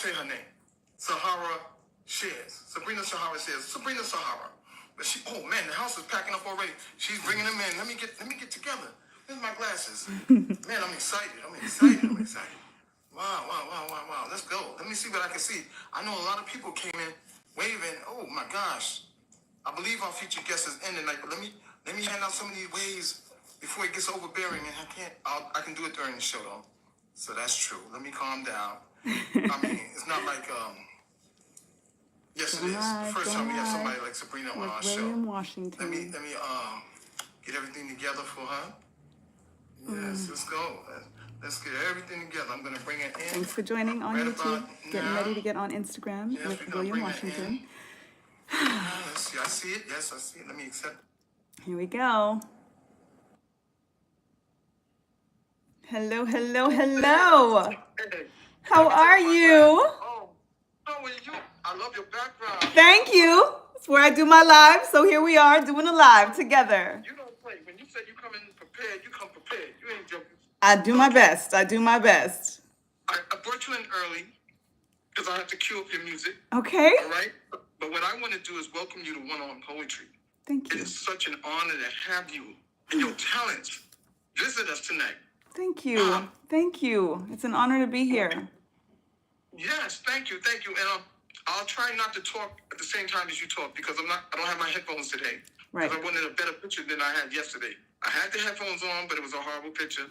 say her name. Sahara Shares. Sabrina Sahara Shares. Sabrina Sahara. But she, oh man, the house is packing up already. She's bringing them in. Let me get together. Here's my glasses. Man, I'm excited. I'm excited. Wow. Let's go. Let me see what I can see. I know a lot of people came in waving. Oh my gosh. I believe our featured guest is in tonight, but let me hand out some of these waves before it gets overbearing, and I can do it during the show though. So that's true. Let me calm down. I mean, it's not like yes, it is. The first time we have somebody like Sabrina on our show. William Washington. Let me get everything together for her. Yes, let's go. Let's get everything together. I'm gonna bring it in. Thanks for joining on YouTube. Getting ready to get on Instagram with William Washington. Let's see. I see it. Yes, I see it. Let me accept. Here we go. Hello. How are you? Oh, how are you? I love your background. Thank you. It's where I do my live. So here we are doing a live together. You don't play. When you said you come in prepared, you come prepared. You ain't joking. I do my best. I brought you in early because I have to cue up your music. Okay. All right? But what I want to do is welcome you to One On Poetry. Thank you. It is such an honor to have you and your talents visit us tonight. Thank you. Thank you. It's an honor to be here. Yes, thank you. And I'll try not to talk at the same time as you talk because I don't have my headphones today. Right. Because I wanted a better picture than I had yesterday. I had the headphones on, but it was a horrible picture.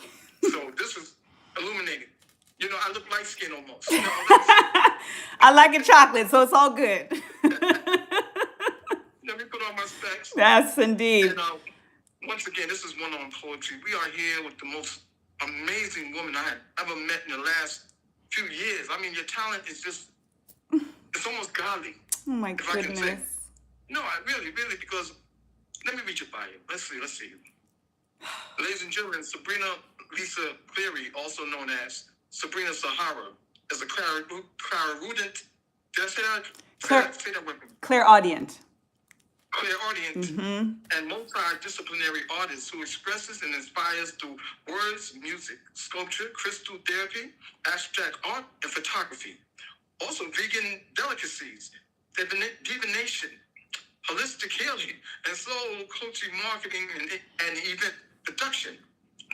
So this is illuminating. You know, I look light skinned almost. You know, I like it chocolate, so it's all good. Let me put on my specs. Yes, indeed. And once again, this is One On Poetry. We are here with the most amazing woman I have ever met in the last few years. I mean, your talent is just, it's almost godly. Oh my goodness. No, I really, because, let me read your bio. Let's see. Ladies and gentlemen, Sabrina Lisa Cleary, also known as Sabrina Sahara, is a clairaudient. Did I say that? Say that with me. Clairaudient. Clairaudient and multidisciplinary artist who expresses and inspires through words, music, sculpture, crystal therapy, abstract art, and photography. Also, vegan delicacies, divination, holistic healing, and soul coaching, marketing, and event production.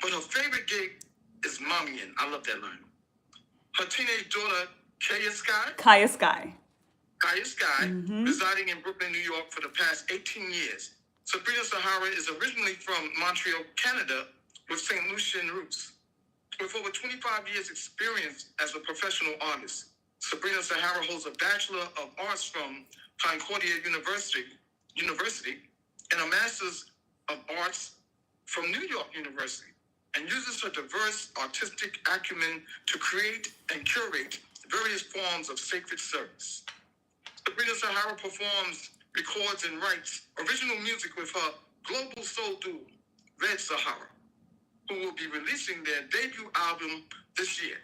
But her favorite gig is mommying. I love that line. Her teenage daughter, Kaya Sky, residing in Brooklyn, New York for the past 18 years. Sabrina Sahara is originally from Montreal, Canada, with St. Lucian roots. With over 25 years experience as a professional artist, Sabrina Sahara holds a Bachelor of Arts from Concordia University and a Master's of Arts from New York University, and uses her diverse artistic acumen to create and curate various forms of sacred service. Sabrina Sahara performs, records, and writes original music with her global soul duo, Red Sahara, who will be releasing their debut album this year.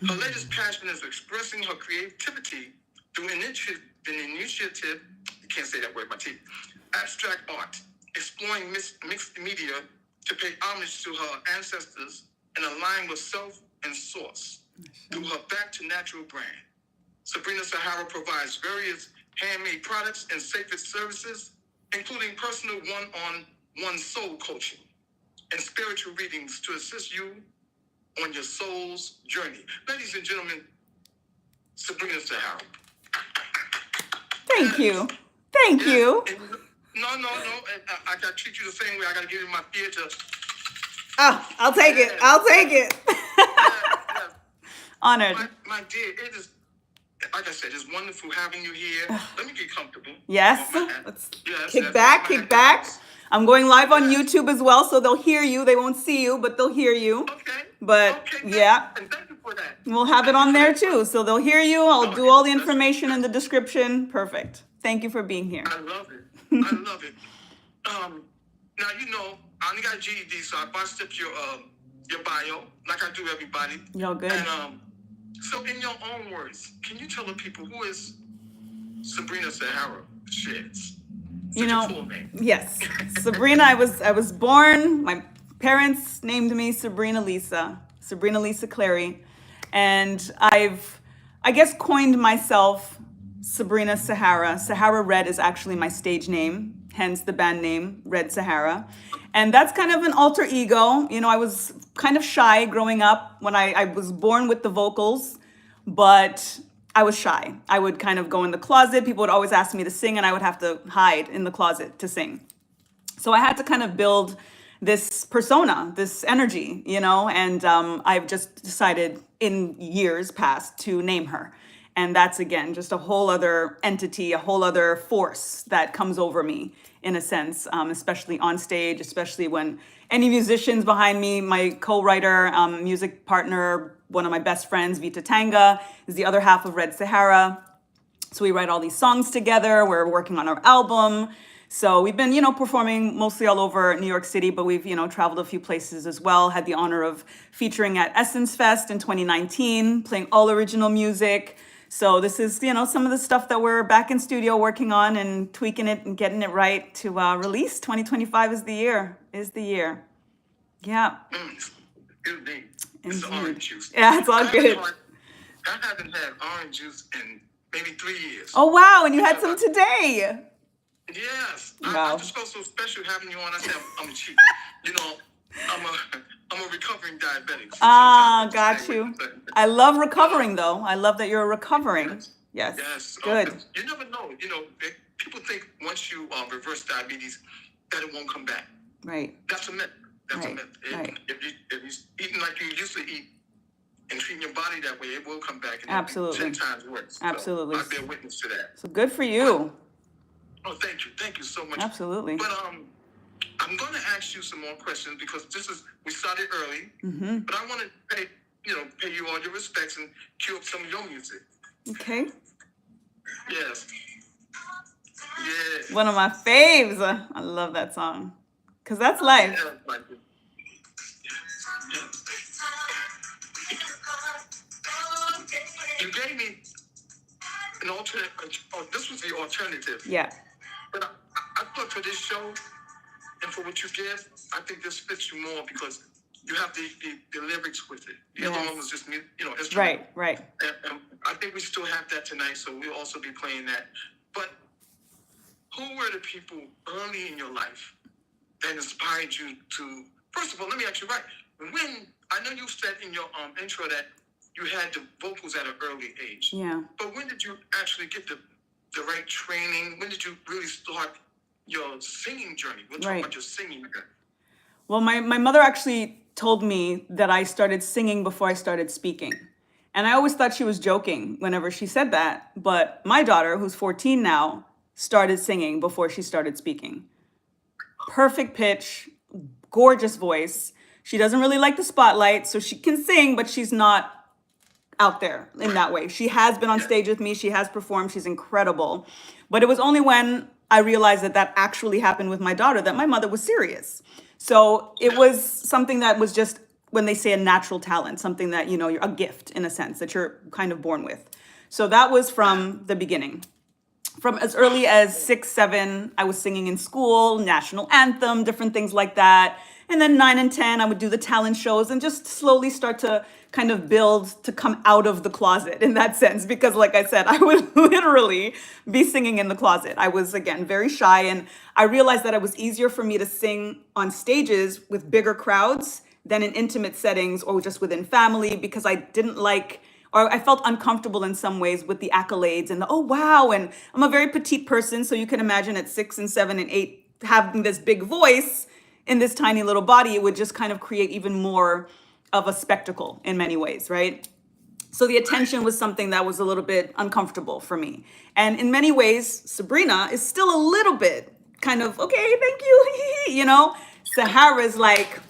Her latest passion is expressing her creativity through an initiative, you can't say that word, my teeth, abstract art, exploring mixed media to pay homage to her ancestors and align with self and source through her Back to Natural brand. Sabrina Sahara provides various handmade products and sacred services, including personal one-on-one soul coaching and spiritual readings to assist you on your soul's journey. Ladies and gentlemen, Sabrina Sahara. Thank you. No. I got to treat you the same way. I got to give you my theater. Oh, I'll take it. Yes. Honored. My dear, it is, like I said, it's wonderful having you here. Let me get comfortable. Yes. Let's kick back. I'm going live on YouTube as well, so they'll hear you. They won't see you, but they'll hear you. Okay. But yeah. And thank you for that. We'll have it on there too, so they'll hear you. I'll do all the information in the description. Perfect. Thank you for being here. I love it. Now, you know, I only got GED, so I bust up your bio, like I do everybody. Y'all good. And so in your own words, can you tell the people who is Sabrina Sahara Shares? You know, yes, Sabrina. I was born. My parents named me Sabrina Lisa Clary, and I I guess, coined myself Sabrina Sahara. Sahara Red is actually my stage name, hence the band name Red Sahara. And that's kind of an alter ego. You know, I was kind of shy growing up when I was born with the vocals, but I was shy. I would kind of go in the closet. People would always ask me to sing, and I would have to hide in the closet to sing. So I had to kind of build this persona, this energy, you know, and I've just decided in years past to name her. And that's again just a whole other entity, a whole other force that comes over me in a sense, especially on stage, especially when any musicians behind me, my co-writer, music partner, one of my best friends, Vita Tanga, is the other half of Red Sahara. So we write all these songs together. We're working on our album. So we've been, you know, performing mostly all over New York City, but we've, you know, traveled a few places as well. Had the honor of featuring at Essence Fest in 2019, playing all original music. So this is, you know, some of the stuff that we're back in studio working on and tweaking it and getting it right to release. 2025 is the year, Yeah, Good name. It's indeed. orange juice. Yeah, it's all good. I haven't had orange juice in maybe 3 years. Oh, wow, and you had some today. Yes. Wow. I just felt so special having you on. I said, I'm cheap. You know, I'm a recovering diabetic. So Ah, sometimes I got stay you. with it. I love recovering though. I love that you're recovering. Yes. Yes. Yes. Good. 'Cause you never know. You know, people think once you reverse diabetes that it won't come back. Right. That's a myth. That's a Right, myth. right. If you're eating like you used to eat and treating your body that way, it will come back and Absolutely. it'll be 10 times worse. Absolutely. So I've been witness to that. So good for you. Oh, thank you. Thank you so much. Absolutely. But I'm going to ask you some more questions because we started early, Mm-hmm. but I want to pay you all your respects and cue up some of your music. Okay. Yes. Yeah. One of my faves. I love that song. Cause that's life. Yeah, like it. You gave me an alternate. This was the alternative. Yeah. But I thought for this show and for what you give, I think this fits you more because you have the lyrics with it. The other Yes. one was just, instrumental. Right. And I think we still have that tonight, so we'll also be playing that. But who were the people early in your life that inspired you to? First of all, let me ask you when I know you said in your intro that you had the vocals at an early age. Yeah. But when did you actually get the right training? When did you really start your singing journey? We're talking Right. about your singing journey. Well, my mother actually told me that I started singing before I started speaking. And I always thought she was joking whenever she said that. But my daughter, who's 14 now, started singing before she started speaking. Perfect pitch, gorgeous voice. She doesn't really like the spotlight, so she can sing, but she's not out there in that way. She has been on stage with me. She has performed. She's incredible. But it was only when I realized that actually happened with my daughter that my mother was serious. So it was something that was just, when they say a natural talent, something that, you're a gift in a sense that you're kind of born with. So that was from the beginning. From as early as 6, 7, I was singing in school, national anthem, different things like that. And then 9 and 10, I would do the talent shows and just slowly start to kind of build to come out of the closet in that sense. Because like I said, I would literally be singing in the closet. I was, again, very shy. And I realized that it was easier for me to sing on stages with bigger crowds than in intimate settings or just within family, because I didn't like, or I felt uncomfortable in some ways with the accolades and the, oh, wow. And I'm a very petite person. So you can imagine at 6 and 7 and 8, having this big voice in this tiny little body, it would just kind of create even more of a spectacle in many ways, right? So the attention was something that was a little bit uncomfortable for me. And in many ways, Sabrina is still a little bit kind of, okay, thank you, Sahara is like,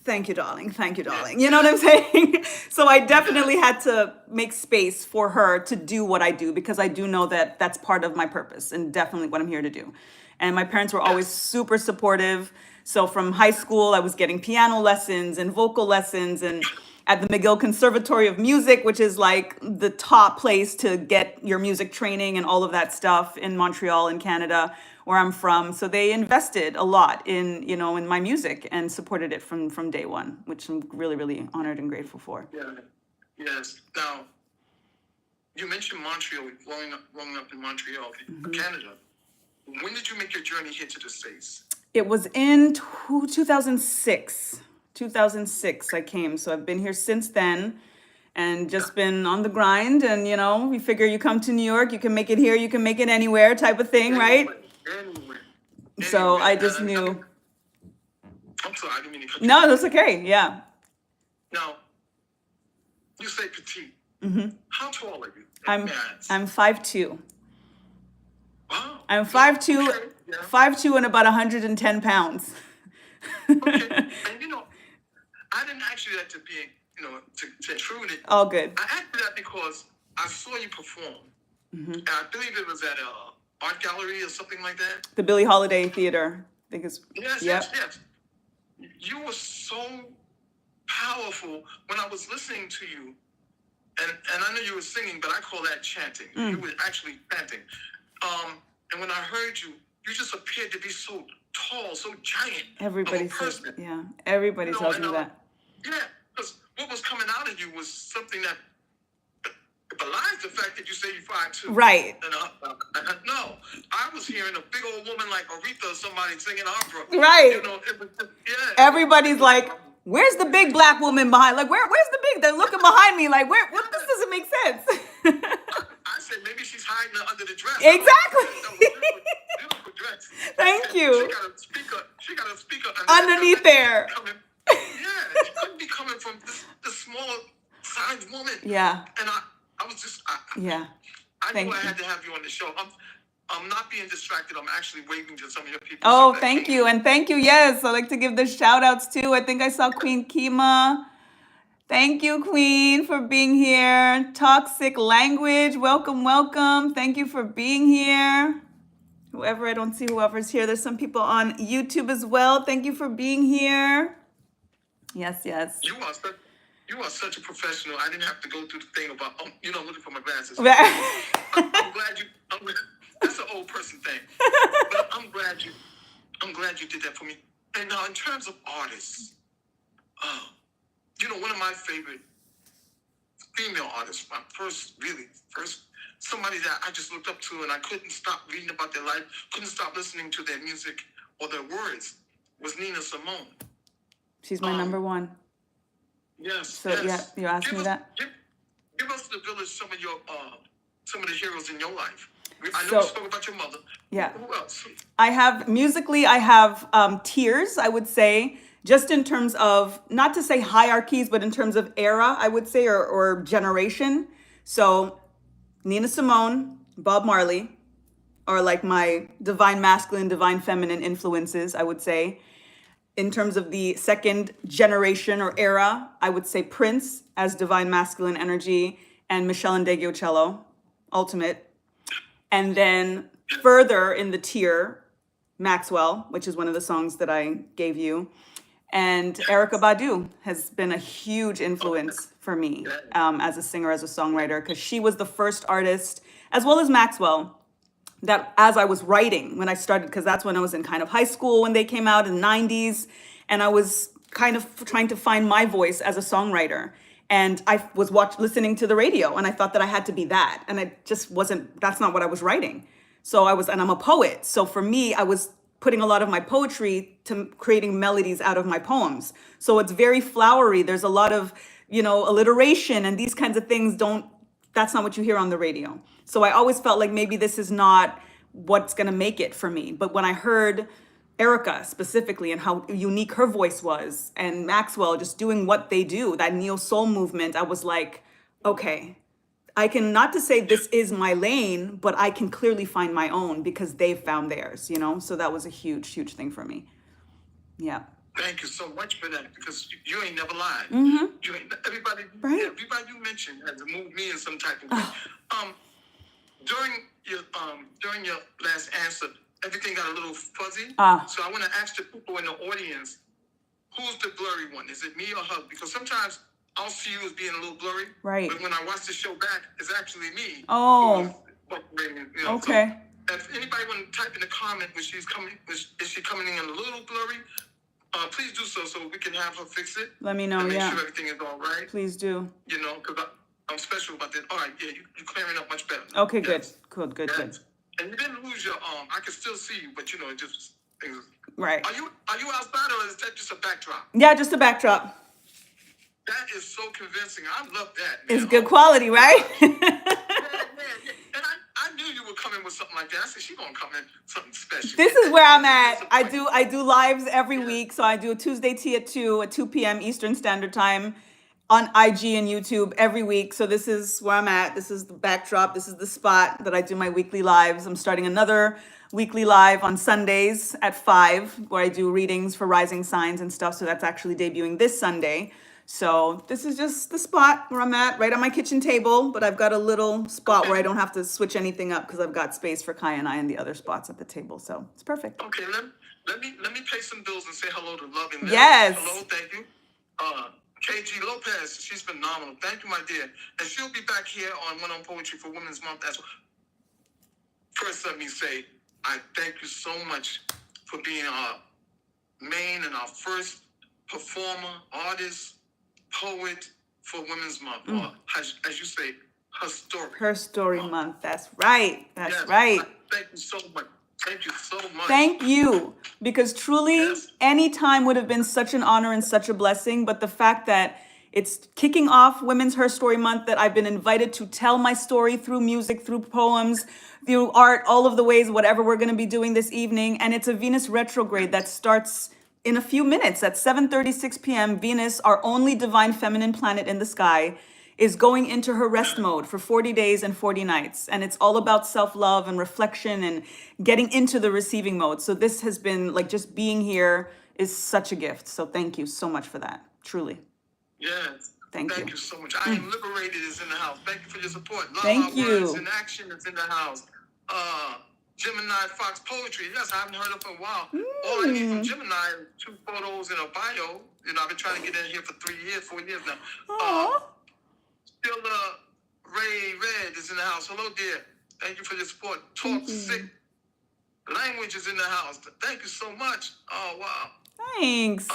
thank you, darling. Thank you, darling. You know what I'm saying? So I definitely had to make space for her to do what I do, because I do know that that's part of my purpose and definitely what I'm here to do. And my parents were always super supportive. So from high school, I was getting piano lessons and vocal lessons, and at the McGill Conservatory of Music, which is like the top place to get your music training and all of that stuff in Montreal in Canada, where I'm from. So they invested a lot in, in my music and supported it from day one, which I'm really, really honored and grateful for. Yeah. Yes. Now, you mentioned Montreal, growing up in Montreal, Canada. When did you make your journey here to the States? It was in 2006. 2006 I came. So I've been here since then and just been on the grind. And, you know, we figure you come to New York, you can make it here, you can make it anywhere type of thing, right? Anyway. So I just I mean, knew. I'm sorry, I didn't mean to cut you. No, that's okay. Yeah. Now, you say petite. How tall are you? I'm May I ask? I'm 5'2". Wow. I'm 5'2", Okay, yeah. 5'2" and about 110 pounds. Okay. And you know, I didn't ask you that to be, to intrude it. All good. I asked you that because I saw you perform. And I believe it was at a art gallery or something like that. The Billie Holiday Theater. I think it's Yes, yep. yes. You were so powerful when I was listening to you. And I know you were singing, but I call that chanting. You were actually chanting. And when I heard you, you just appeared to be so tall, so giant. Everybody of a says, person. yeah. Everybody tells me that. Yeah, because what was coming out of you was something that belies the fact that you say you're 5'2". Right. And no, I was hearing a big old woman like Aretha or somebody singing opera. Right. You know, it was just, yeah. Everybody's like, where's the big black woman behind? Like, where's the big? They're looking behind me like, where? What? This doesn't make sense. I said maybe she's hiding under the dress. Exactly. Beautiful dress. Thank you. She got a speaker Underneath there. Yeah, she couldn't be coming from this small sized woman. Yeah. And I was just, Yeah. I Thank knew I you. had to have you on the show. I'm not being distracted. I'm actually waving to some of your people. Oh, that thank came. you. And thank you. Yes. I'd like to give the shout outs too. I think I saw Queen Kima. Thank you, Queen, for being here. Toxic Language. Welcome, welcome. Thank you for being here. Whoever, I don't see whoever's here. There's some people on YouTube as well. Thank you for being here. Yes, yes. You are such a professional. I didn't have to go through the thing about, looking for my glasses. Right. I'm glad you. That's an old person thing. But I'm glad you did that for me. And now, in terms of artists, one of my favorite female artists, my first, somebody that I just looked up to, and I couldn't stop reading about their life, couldn't stop listening to their music or their words, was Nina Simone. She's my number one. Yes. So yes. yeah, you asked me that. Give us the village some of the heroes in your life. I know So- you spoke about your mother. Yeah. Who else? I have Tears, I would say, just in terms of, not to say hierarchies, but in terms of era, I would say, or generation. So Nina Simone, Bob Marley are like my divine masculine, divine feminine influences, I would say. In terms of the second generation or era, I would say Prince as divine masculine energy and Michelle Ndegeocello, ultimate. And then further in the tier, Maxwell, which is one of the songs that I gave you. And Erykah Badu has been a huge influence for me as a singer, as a songwriter, because she was the first artist, as well as Maxwell, that as I was writing, when I started, because that's when I was in kind of high school when they came out in the 90s, and I was kind of trying to find my voice as a songwriter. And I was listening to the radio, and I thought that I had to be that. And it just wasn't, that's not what I was writing. And I'm a poet. So for me, I was putting a lot of my poetry to creating melodies out of my poems. So it's very flowery. There's a lot of, alliteration, and these kinds of things that's not what you hear on the radio. So I always felt like maybe this is not what's going to make it for me. But when I heard Erykah specifically and how unique her voice was, and Maxwell just doing what they do, that neo soul movement, I was like, okay, I can, not to say this is my lane, but I can clearly find my own because they've found theirs, So that was a huge, huge thing for me. Yeah. Thank you so much for that, because you ain't never lied. You ain't, everybody you mentioned has moved me in some type of way. During your last answer, everything got a little fuzzy. So I want to ask the people in the audience, who's the blurry one? Is it me or her? Because sometimes I'll see you as being a little blurry. Right. But when I watch the show back, it's actually me. Oh. Okay. So if anybody want to type in the comment when she's coming, is she coming in a little blurry? Please do so we can have her fix it. Let me know, and make yeah. sure everything is all right. Please do. Because I'm special about that. All right, yeah, you're clearing up much better. Okay, good. Yes. Good, good, good. Yes. And you didn't lose your arm. I can still see you, but it just things. Right. Are you outside or is that just a backdrop? Yeah, just a backdrop. That is so convincing. I love that, It's man. good quality, right? Yeah. And I knew you were coming with something like that. I said she's gonna come in something special. This is where I'm at. I do lives every Yeah. week. So I do a Tuesday tea at 2 p.m. Eastern Standard Time on IG and YouTube every week. So this is where I'm at. This is the backdrop. This is the spot that I do my weekly lives. I'm starting another weekly live on Sundays at 5 where I do readings for rising signs and stuff. So that's actually debuting this Sunday. So this is just the spot where I'm at, right on my kitchen table, but I've got a little spot where I don't have to switch anything up because I've got space for Kai and I in the other spots at the table. So it's perfect. Okay, let me pay some bills and say hello to Love and Live. Yes. Hello, thank you. KG Lopez, she's phenomenal. Thank you, my dear. And she'll be back here on One on Poetry for Women's Month as well. First, let me say, I thank you so much for being our main and our first performer, artist, poet for Women's Month. Or, as you say, her story. Her story month. That's right. That's Yes. right. Thank you so much. Thank you so much. Thank you. Because truly, Yes. any time would have been such an honor and such a blessing. But the fact that it's kicking off Women's Her Story Month, that I've been invited to tell my story through music, through poems, through art, all of the ways, whatever we're going to be doing this evening. And it's a Venus retrograde that starts in a few minutes at 7:36 p.m. Venus, our only divine feminine planet in the sky, is going into her rest mode for 40 days and 40 nights. And it's all about self-love and reflection and getting into the receiving mode. So this has been like just being here is such a gift. So thank you so much for that. Truly. Yes. Thank you. you so much. I Am Liberated is in the house. Thank you for your support. Love Thank Our you. Words in Action is in the house. Gemini Fox Poetry. Yes, I haven't heard of her in a while. All I need from Gemini is 2 photos and a bio. I've been trying to get in here for 4 years now. Aw. Still, Ray Red is in the house. Hello, dear. Thank you for your support. Talk Sick Language is in the house. Thank you so much. Oh, wow. Thanks.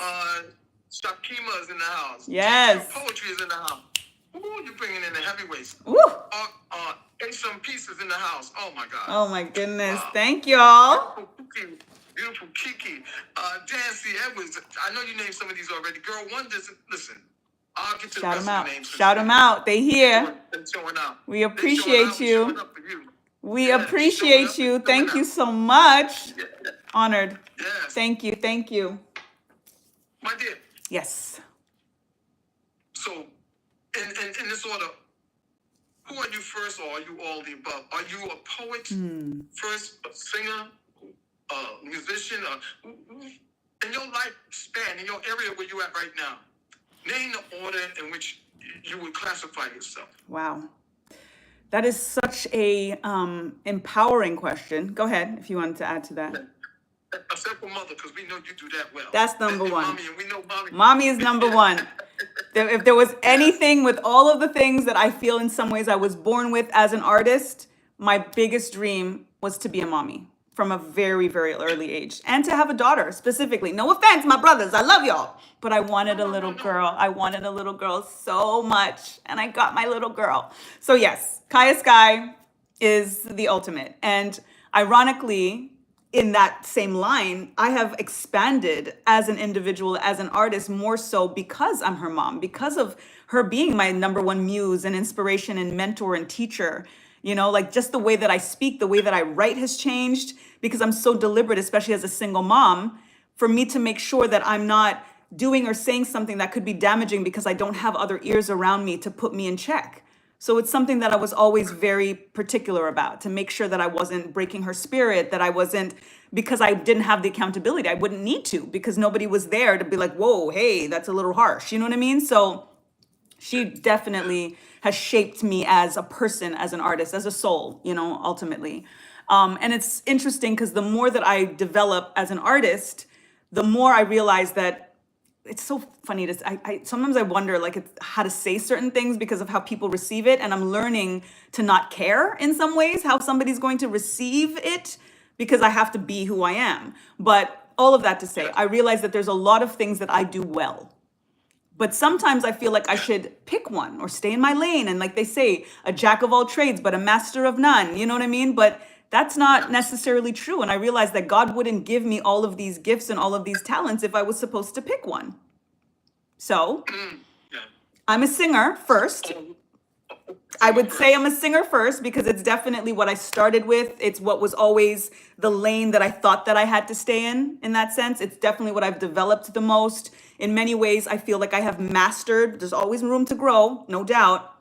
Shakima is in the house. Yes. Poetry is in the house. Ooh, you're bringing in the heavyweights. Woo. Some Peace is in the house. Oh, my God. Oh my goodness. Wow. Thank y'all. Beautiful Kiki. Dancy Edwards. I know you named some of these already. Girl, one doesn't listen. I'll get to the Shout rest them of out. the names. Shout them out. They here. They're showing out. We They're appreciate showing out. you. Showing up for you. We Yeah, showing appreciate up you. and Thank showing you out. so much. Yeah. Honored. Yes. Thank you. Thank you. My dear. Yes. So, in this order, who are you first, or are you all the above? Are you a poet first, a singer, a musician? In your lifespan, in your area where you're at right now, name the order in which you would classify yourself. Wow. That is such a empowering question. Go ahead if you wanted to add to that. Except for mother, because we know you do that well. That's number And one. Mommy, and we know mommy. Mommy is number one. If there was anything with all of the things that I feel in some ways I was born with as an artist, my biggest dream was to be a mommy from a very, very early age and to have a daughter specifically. No offense, my brothers, I love y'all. But I wanted a little girl. I wanted a little girl so much. And I got my little girl. So yes, Kaya Sky is the ultimate. And ironically, in that same line, I have expanded as an individual, as an artist, more so because I'm her mom, because of her being my number one muse and inspiration and mentor and teacher. Like just the way that I speak, the way that I write has changed because I'm so deliberate, especially as a single mom, for me to make sure that I'm not doing or saying something that could be damaging because I don't have other ears around me to put me in check. So it's something that I was always very particular about, to make sure that I wasn't breaking her spirit, that I wasn't, because I didn't have the accountability. I wouldn't need to, because nobody was there to be like, whoa, hey, that's a little harsh. You know what I mean? So she definitely has shaped me as a person, as an artist, as a soul, ultimately. And it's interesting because the more that I develop as an artist, the more I realize that it's so funny to I sometimes I wonder how to say certain things because of how people receive it, and I'm learning to not care in some ways how somebody's going to receive it because I have to be who I am. But all of that to say, I realize that there's a lot of things that I do well, But sometimes I feel like I should pick one or stay in my lane. And like they say, a jack of all trades, but a master of none. You know what I mean? But that's not necessarily true. And I realized that God wouldn't give me all of these gifts and all of these talents if I was supposed to pick one. So Yeah. I'm a singer first. I would say I'm a singer first because it's definitely what I started with. It's what was always the lane that I thought that I had to stay in that sense. It's definitely what I've developed the most. In many ways, I feel like I have mastered. There's always room to grow, no doubt.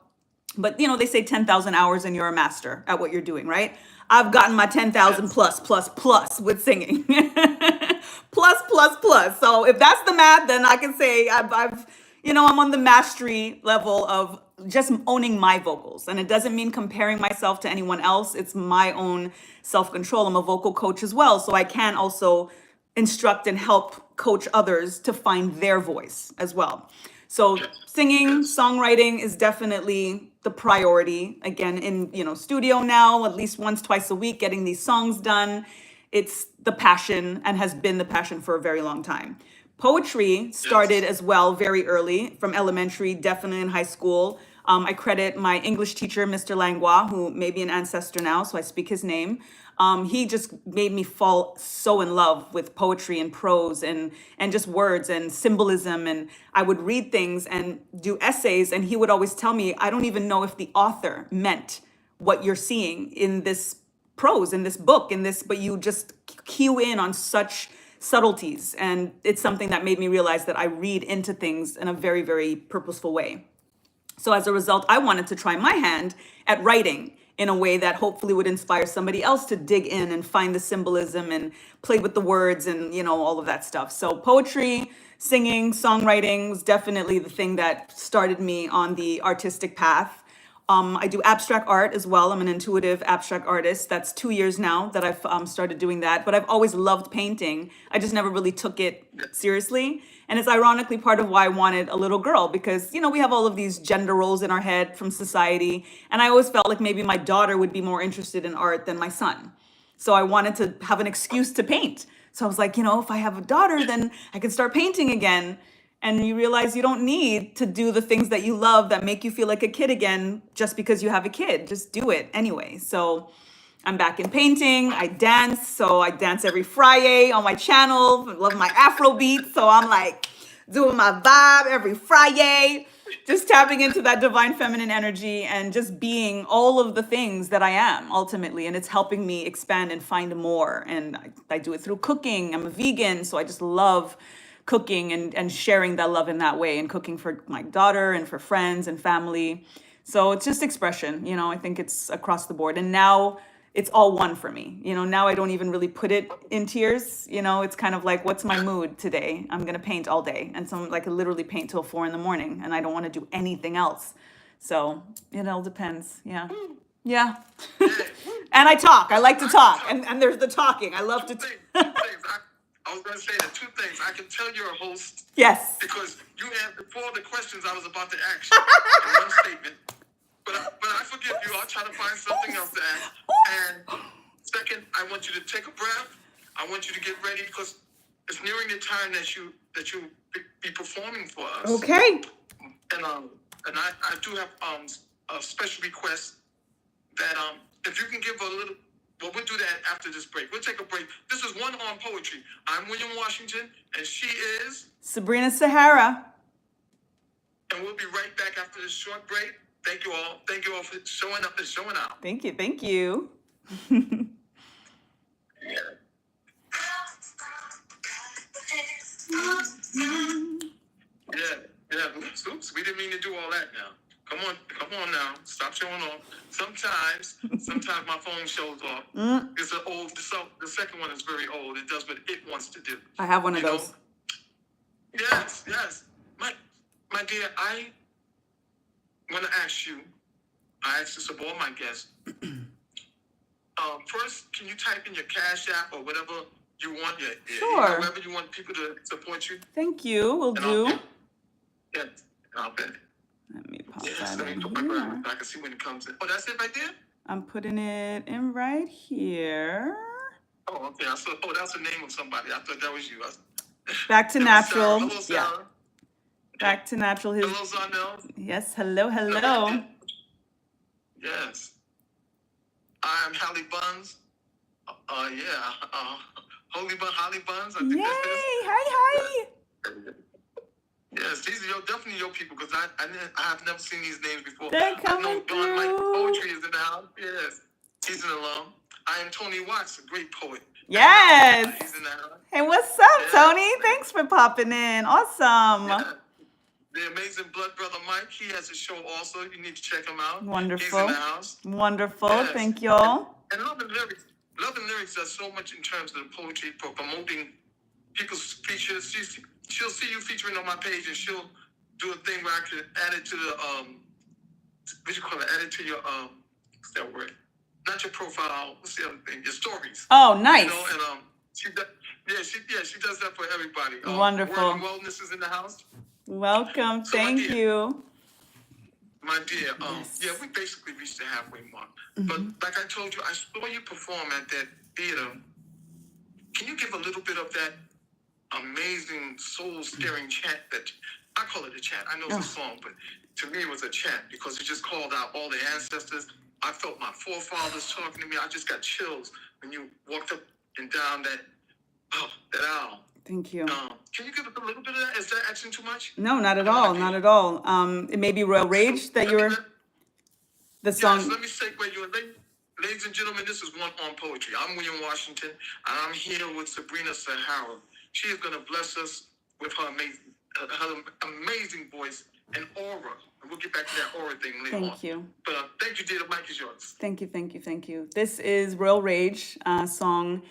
But they say 10,000 hours and you're a master at what you're doing, right? I've gotten my 10,000 Yes. plus with singing. Plus. So if that's the math, then I can say I'm on the mastery level of just owning my vocals. And it doesn't mean comparing myself to anyone else. It's my own self-control. I'm a vocal coach as well. So I can also instruct and help coach others to find their voice as well. So singing, Yes. songwriting is definitely the priority. Again, in studio now, at least once, twice a week, getting these songs done. It's the passion and has been the passion for a very long time. Poetry started Yes. as well very early, from elementary, definitely in high school. I credit my English teacher, Mr. Langlois, who may be an ancestor now, so I speak his name. He just made me fall so in love with poetry and prose and just words and symbolism. And I would read things and do essays, and he would always tell me, I don't even know if the author meant what you're seeing in this prose, in this book, but you just cue in on such subtleties. And it's something that made me realize that I read into things in a very, very purposeful way. So as a result, I wanted to try my hand at writing in a way that hopefully would inspire somebody else to dig in and find the symbolism and play with the words and all of that stuff. So poetry, singing, songwriting was definitely the thing that started me on the artistic path. I do abstract art as well. I'm an intuitive abstract artist. That's 2 years now that I've started doing that. But I've always loved painting. I just never really took it seriously. And it's ironically part of why I wanted a little girl because, we have all of these gender roles in our head from society. And I always felt like maybe my daughter would be more interested in art than my son. So I wanted to have an excuse to paint. So I was like, if I have a daughter, then I can start painting again. And you realize you don't need to do the things that you love that make you feel like a kid again just because you have a kid. Just do it anyway. So I'm back in painting. I dance. So I dance every Friday on my channel. I love my Afro beat. So I'm like doing my vibe every Friday, just tapping into that divine feminine energy and just being all of the things that I am ultimately. And it's helping me expand and find more. And I do it through cooking. I'm a vegan. So I just love cooking and sharing that love in that way and cooking for my daughter and for friends and family. So it's just expression, I think it's across the board. And now it's all one for me. Now I don't even really put it in tiers. It's kind of like, what's my mood today? I'm going to paint all day. And some like I literally paint till 4 a.m. and I don't want to do anything else. So it all depends. Yeah. Yeah. And I talk. I like to talk. And there's the talking. I love to. Two things. I was going to say that 2 things. I can tell you're a host Yes. because you answered 4 of the questions I was about to ask you in one statement. But I forgive you. I'll try to find something else to ask. And second, I want you to take a breath. I want you to get ready because it's nearing the time that you be performing for us. Okay. And I do have a special request that if you can give a little. Well, we'll do that after this break. We'll take a break. This is One on Poetry. I'm William Washington, and she is Sabrina Sahara. And we'll be right back after this short break. Thank you all. Thank you all for showing up and showing out. Thank you. Thank you. Yeah. Oops. We didn't mean to do all that now. Come on now. Stop showing off. Sometimes my phone shows off. It's an old. The second one is very old. It does what it wants to do. I have one of those. Yes. My dear, I want to ask you. I ask this of all my guests. First, can you type in your Cash App or whatever you want? Sure. Wherever you want people to support you. Thank you. Will do. I'll bet. Let me pop Yes, that let me in put my here. graphic. I can see when it comes in. Oh, that's it right there? I'm putting it in right here. Oh, okay. That's the name of somebody. I thought that was you. Back to That was Sarah. natural. Hello, Sarah. Back to natural. His Hello, Zarnell. yes. Hello, No, hello. yes. I'm Holly Buns. Yeah. Holly Buns. I think Yay! that is. Hi, hi. Yes, these are definitely your people because I have never seen these names before. They're I know coming Don Mike through. Poetry is in the house. Yes, he's an alum. I am Tony Watts, a great poet. Yes. He's in the house. Hey, what's up, Yes. Tony? Thanks for popping in. Awesome. Yeah. The amazing Blood Brother Mike, he has a show also. You need to check him out. Wonderful. He's in the house. Wonderful. Yes. Thank y'all. And Love and Lyrics does so much in terms of the poetry for promoting people's features. She'll see you featuring on my page and she'll do a thing where I can add it to the what you call it? Add it to your what's that word? Not your profile. What's the other thing? Your stories. Oh, nice. You know, and she does that for everybody. Wonderful. Word and Wellness is in the house. Welcome. So, my Thank dear, you. My dear, Yes. yeah, we basically reached the halfway mark. But like I told you, I saw you perform at that theater. Can you give a little bit of that amazing soul-stirring chant that I call it a chant? I know it's a song, but to me it was a chant because it just called out all the ancestors. I felt my forefathers talking to me. I just got chills when you walked up and down that aisle. Thank you. Can you give us a little bit of that? Is that asking too much? No, not at all. Not at all. It may be Royal Rage that you're the song. Yes, let me segue you. Ladies and gentlemen, this is One on Poetry. I'm William Washington, and I'm here with Sabrina Sahara. She is going to bless us with her amazing voice and aura. And we'll get back to that aura thing later on. Thank you. But thank you, dear. The mic is yours. Thank you, thank you, thank you. This is Royal Rage, a song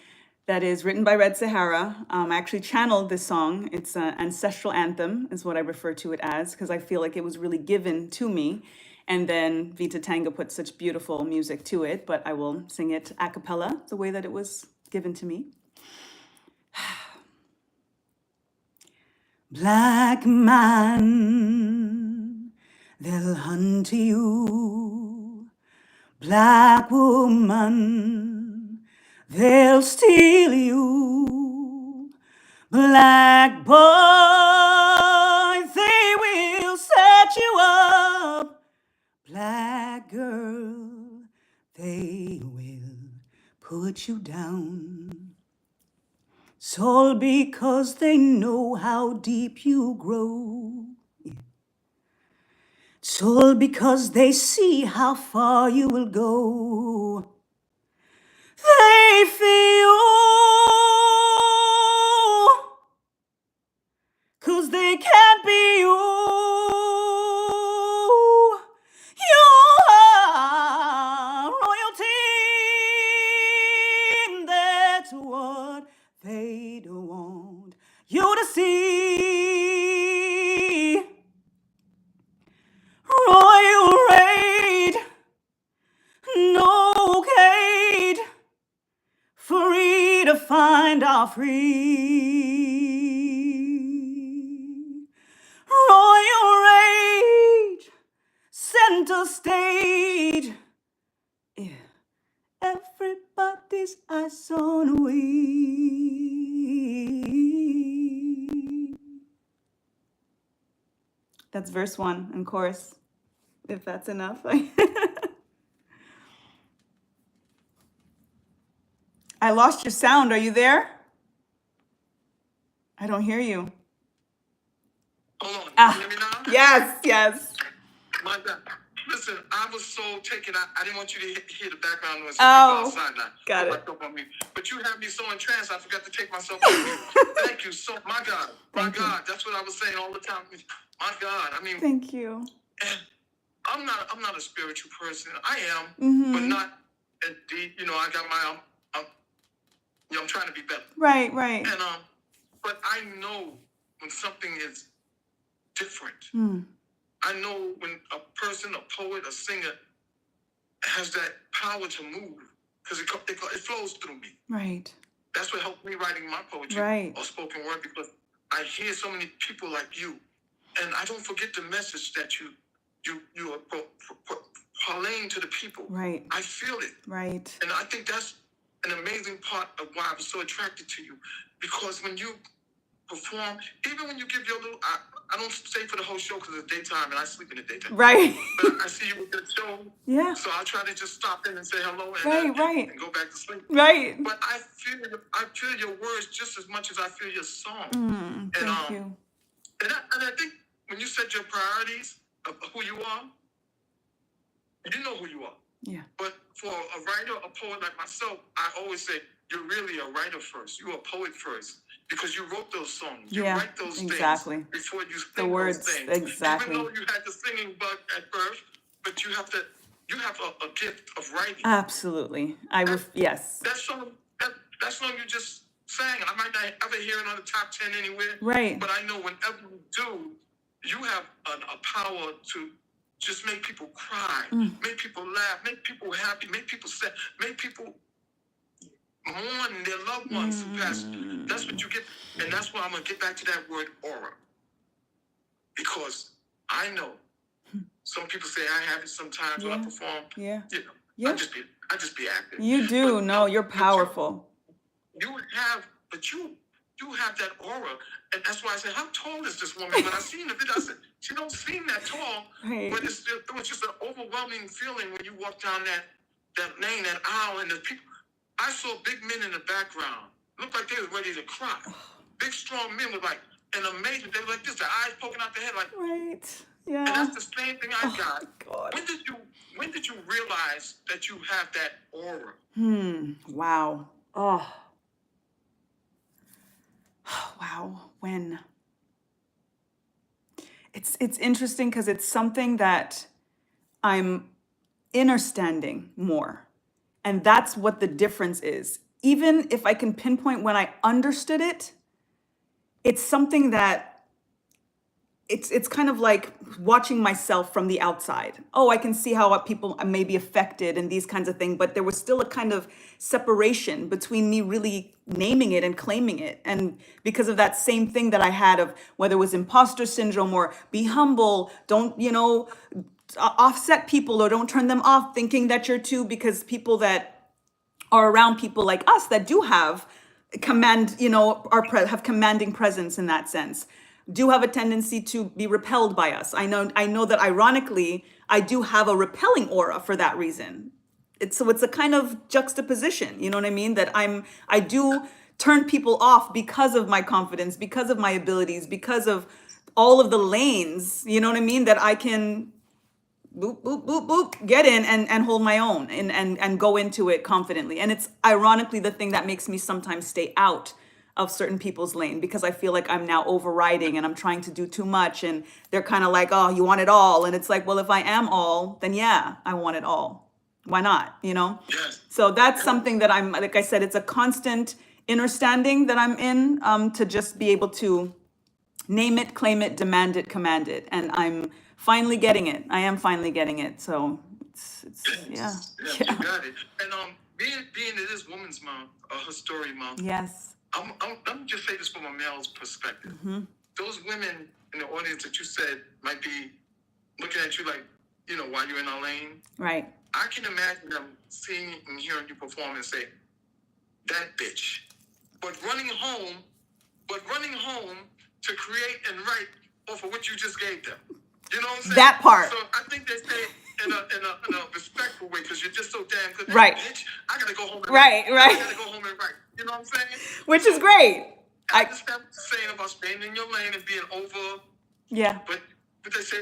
that is written by Red Sahara. I actually channeled this song. It's an ancestral anthem, is what I refer to it as, because I feel like it was really given to me. And then Vita Tanga put such beautiful music to it, but I will sing it a cappella, the way that it was given to me. Black man, they'll hunt you. Black woman, they'll steal you. Black boy, they will set you up. Black girl, they will put you down. It's all because they know how deep you grow. It's all because they see how far you will go. They feel, 'cause they can't be you. You are royalty. That's what they don't want you to see. Royal raid, no cage, free to find our free. Royal rage, center stage. Yeah. Everybody's eyes on we. That's verse 1 and chorus, if that's enough. I lost your sound. Are you there? I don't hear you. Hold on. Ah, Can you hear me now? yes, yes. My God. Listen, I was so taken. I didn't want you to hear the background noise. Oh, People outside now. got Put it. myself on mute. But you had me so entranced, I forgot to take myself on mute. Thank you so. My God, Thank you. God. That's what I was saying all the time. My God. I mean, Thank you. I'm not a spiritual person. I am, but Mm-hmm. not deep. You know, I got my. I'm trying to be better. Right, right. And but I know when something is different. Mm. I know when a person, a poet, a singer has that power to move because it flows through me. Right, That's what helped me writing my poetry right. or spoken word because I hear so many people like you, and I don't forget the message that you are parlaying to the people. Right, I feel it, right. and I think that's an amazing part of why I was so attracted to you because when you perform, even when you give your little, I don't stay for the whole show because it's daytime and I sleep in the daytime. Right. But I see you with the show. Yeah. So I try to just stop in and say hello and, Right. and go back to sleep. Right. But I feel your words just as much as I feel your song. Thank you. And I think when you set your priorities of who you are, you know who you are. Yeah. But for a writer, a poet like myself, I always say, you're really a writer first. You're a poet first. Because you wrote those songs. You write those exactly. things before you The sing words, those things. exactly. Even though you had the singing bug at first, but you have a gift of writing. Absolutely. Yes. That song you just sang, I might not ever hear it on the top 10 anywhere. Right. But I know whenever you do, you have a power to just make people cry, make people laugh, make people happy, make people sad, make people mourn their loved ones who passed. That's what you get. And that's why I'm going to get back to that word aura. Because I know some people say I have it sometimes when I perform. Yeah. You know, Yeah. I just be active. You do. But No, you're powerful. You have that aura. And that's why I said, how tall is this woman? When I seen the video, I said, she don't seem that tall. Right. But it was just an overwhelming feeling when you walk down that lane, that aisle, and the people. I saw big men in the background. Looked like they were ready to cry. Big, strong men were like, and amazing. They were like this, their eyes poking out their head like. Right. And Yeah. that's the same thing I got. God. When did you realize that you have that aura? Wow. Oh. Wow. When? It's interesting because it's something that I'm understanding more. And that's what the difference is. Even if I can pinpoint when I understood it, it's something that it's kind of like watching myself from the outside. Oh, I can see how people may be affected and these kinds of things, but there was still a kind of separation between me really naming it and claiming it. And because of that same thing that I had of whether it was imposter syndrome or be humble, don't, offset people or don't turn them off thinking that you're too, because people that are around people like us that do have have commanding presence in that sense, do have a tendency to be repelled by us. I know that ironically, I do have a repelling aura for that reason. It's a kind of juxtaposition, you know what I mean? That I do turn people off because of my confidence, because of my abilities, because of all of the lanes, you know what I mean? That I can boop, boop, boop, boop, get in and hold my own and go into it confidently. And it's ironically the thing that makes me sometimes stay out of certain people's lane because I feel like I'm now overriding and I'm trying to do too much and they're kind of like, oh, you want it all. And it's like, well, if I am all, then yeah, I want it all. Why not? Yes. So that's something that I'm, like I said, it's a constant understanding that I'm in to just be able to name it, claim it, demand it, command it. And I'm finally getting it. I am finally getting it. So it's yeah. You got it. And being it is Women's Month, her story month. Yes. Let me just say this from a male's perspective. Those women in the audience that you said might be looking at you like, while you're in our lane. Right. I can imagine them seeing and hearing you perform and say, that bitch. But running home to create and write off of what you just gave them. You know what I'm saying? That part. So I think they say in a respectful way because you're just so damn good. Right. Bitch, I gotta go home and Right. I gotta go home and write. You know what I'm saying? Which is great. I understand what you're saying about staying in your lane and being over. Yeah. But they say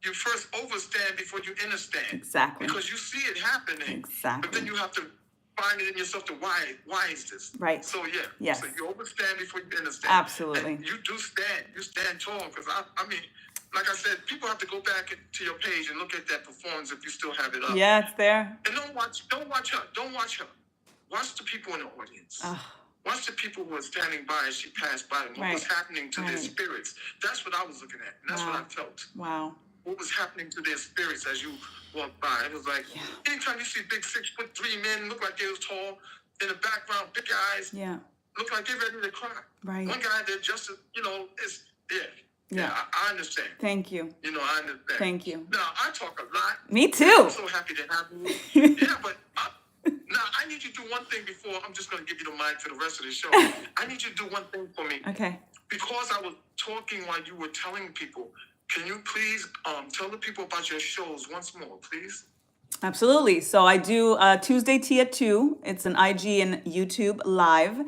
you first overstand before you understand. Exactly. Because you see it happening. Exactly. But then you have to find it in yourself to why is this? Right. So yeah. Yes. So you overstand before you understand. Absolutely. And you do stand. You stand tall. Because I mean, like I said, people have to go back to your page and look at that performance if you still have it up. Yeah, it's there. And don't watch her. Don't watch her. Watch the people in the audience. Watch the people who are standing by as she passed by them. What was happening to their spirits? That's what I was looking at. And that's what I felt. Wow. What was happening to their spirits as you walked by? It was like, anytime you see big 6'3" men look like they was tall, in the background, big eyes, look like they're ready to cry. Right. One guy that just, is, I understand. Thank you. I understand. Thank you. Now, I talk a lot. Me too. I'm so happy to have you. Yeah, but now I need you to do one thing before I'm just going to give you the mic for the rest of the show. I need you to do one thing for me. Okay. because I was talking while you were telling people, can you please tell the people about your shows once more, please? Absolutely. So I do Tuesday Tea at 2. It's an IG and YouTube live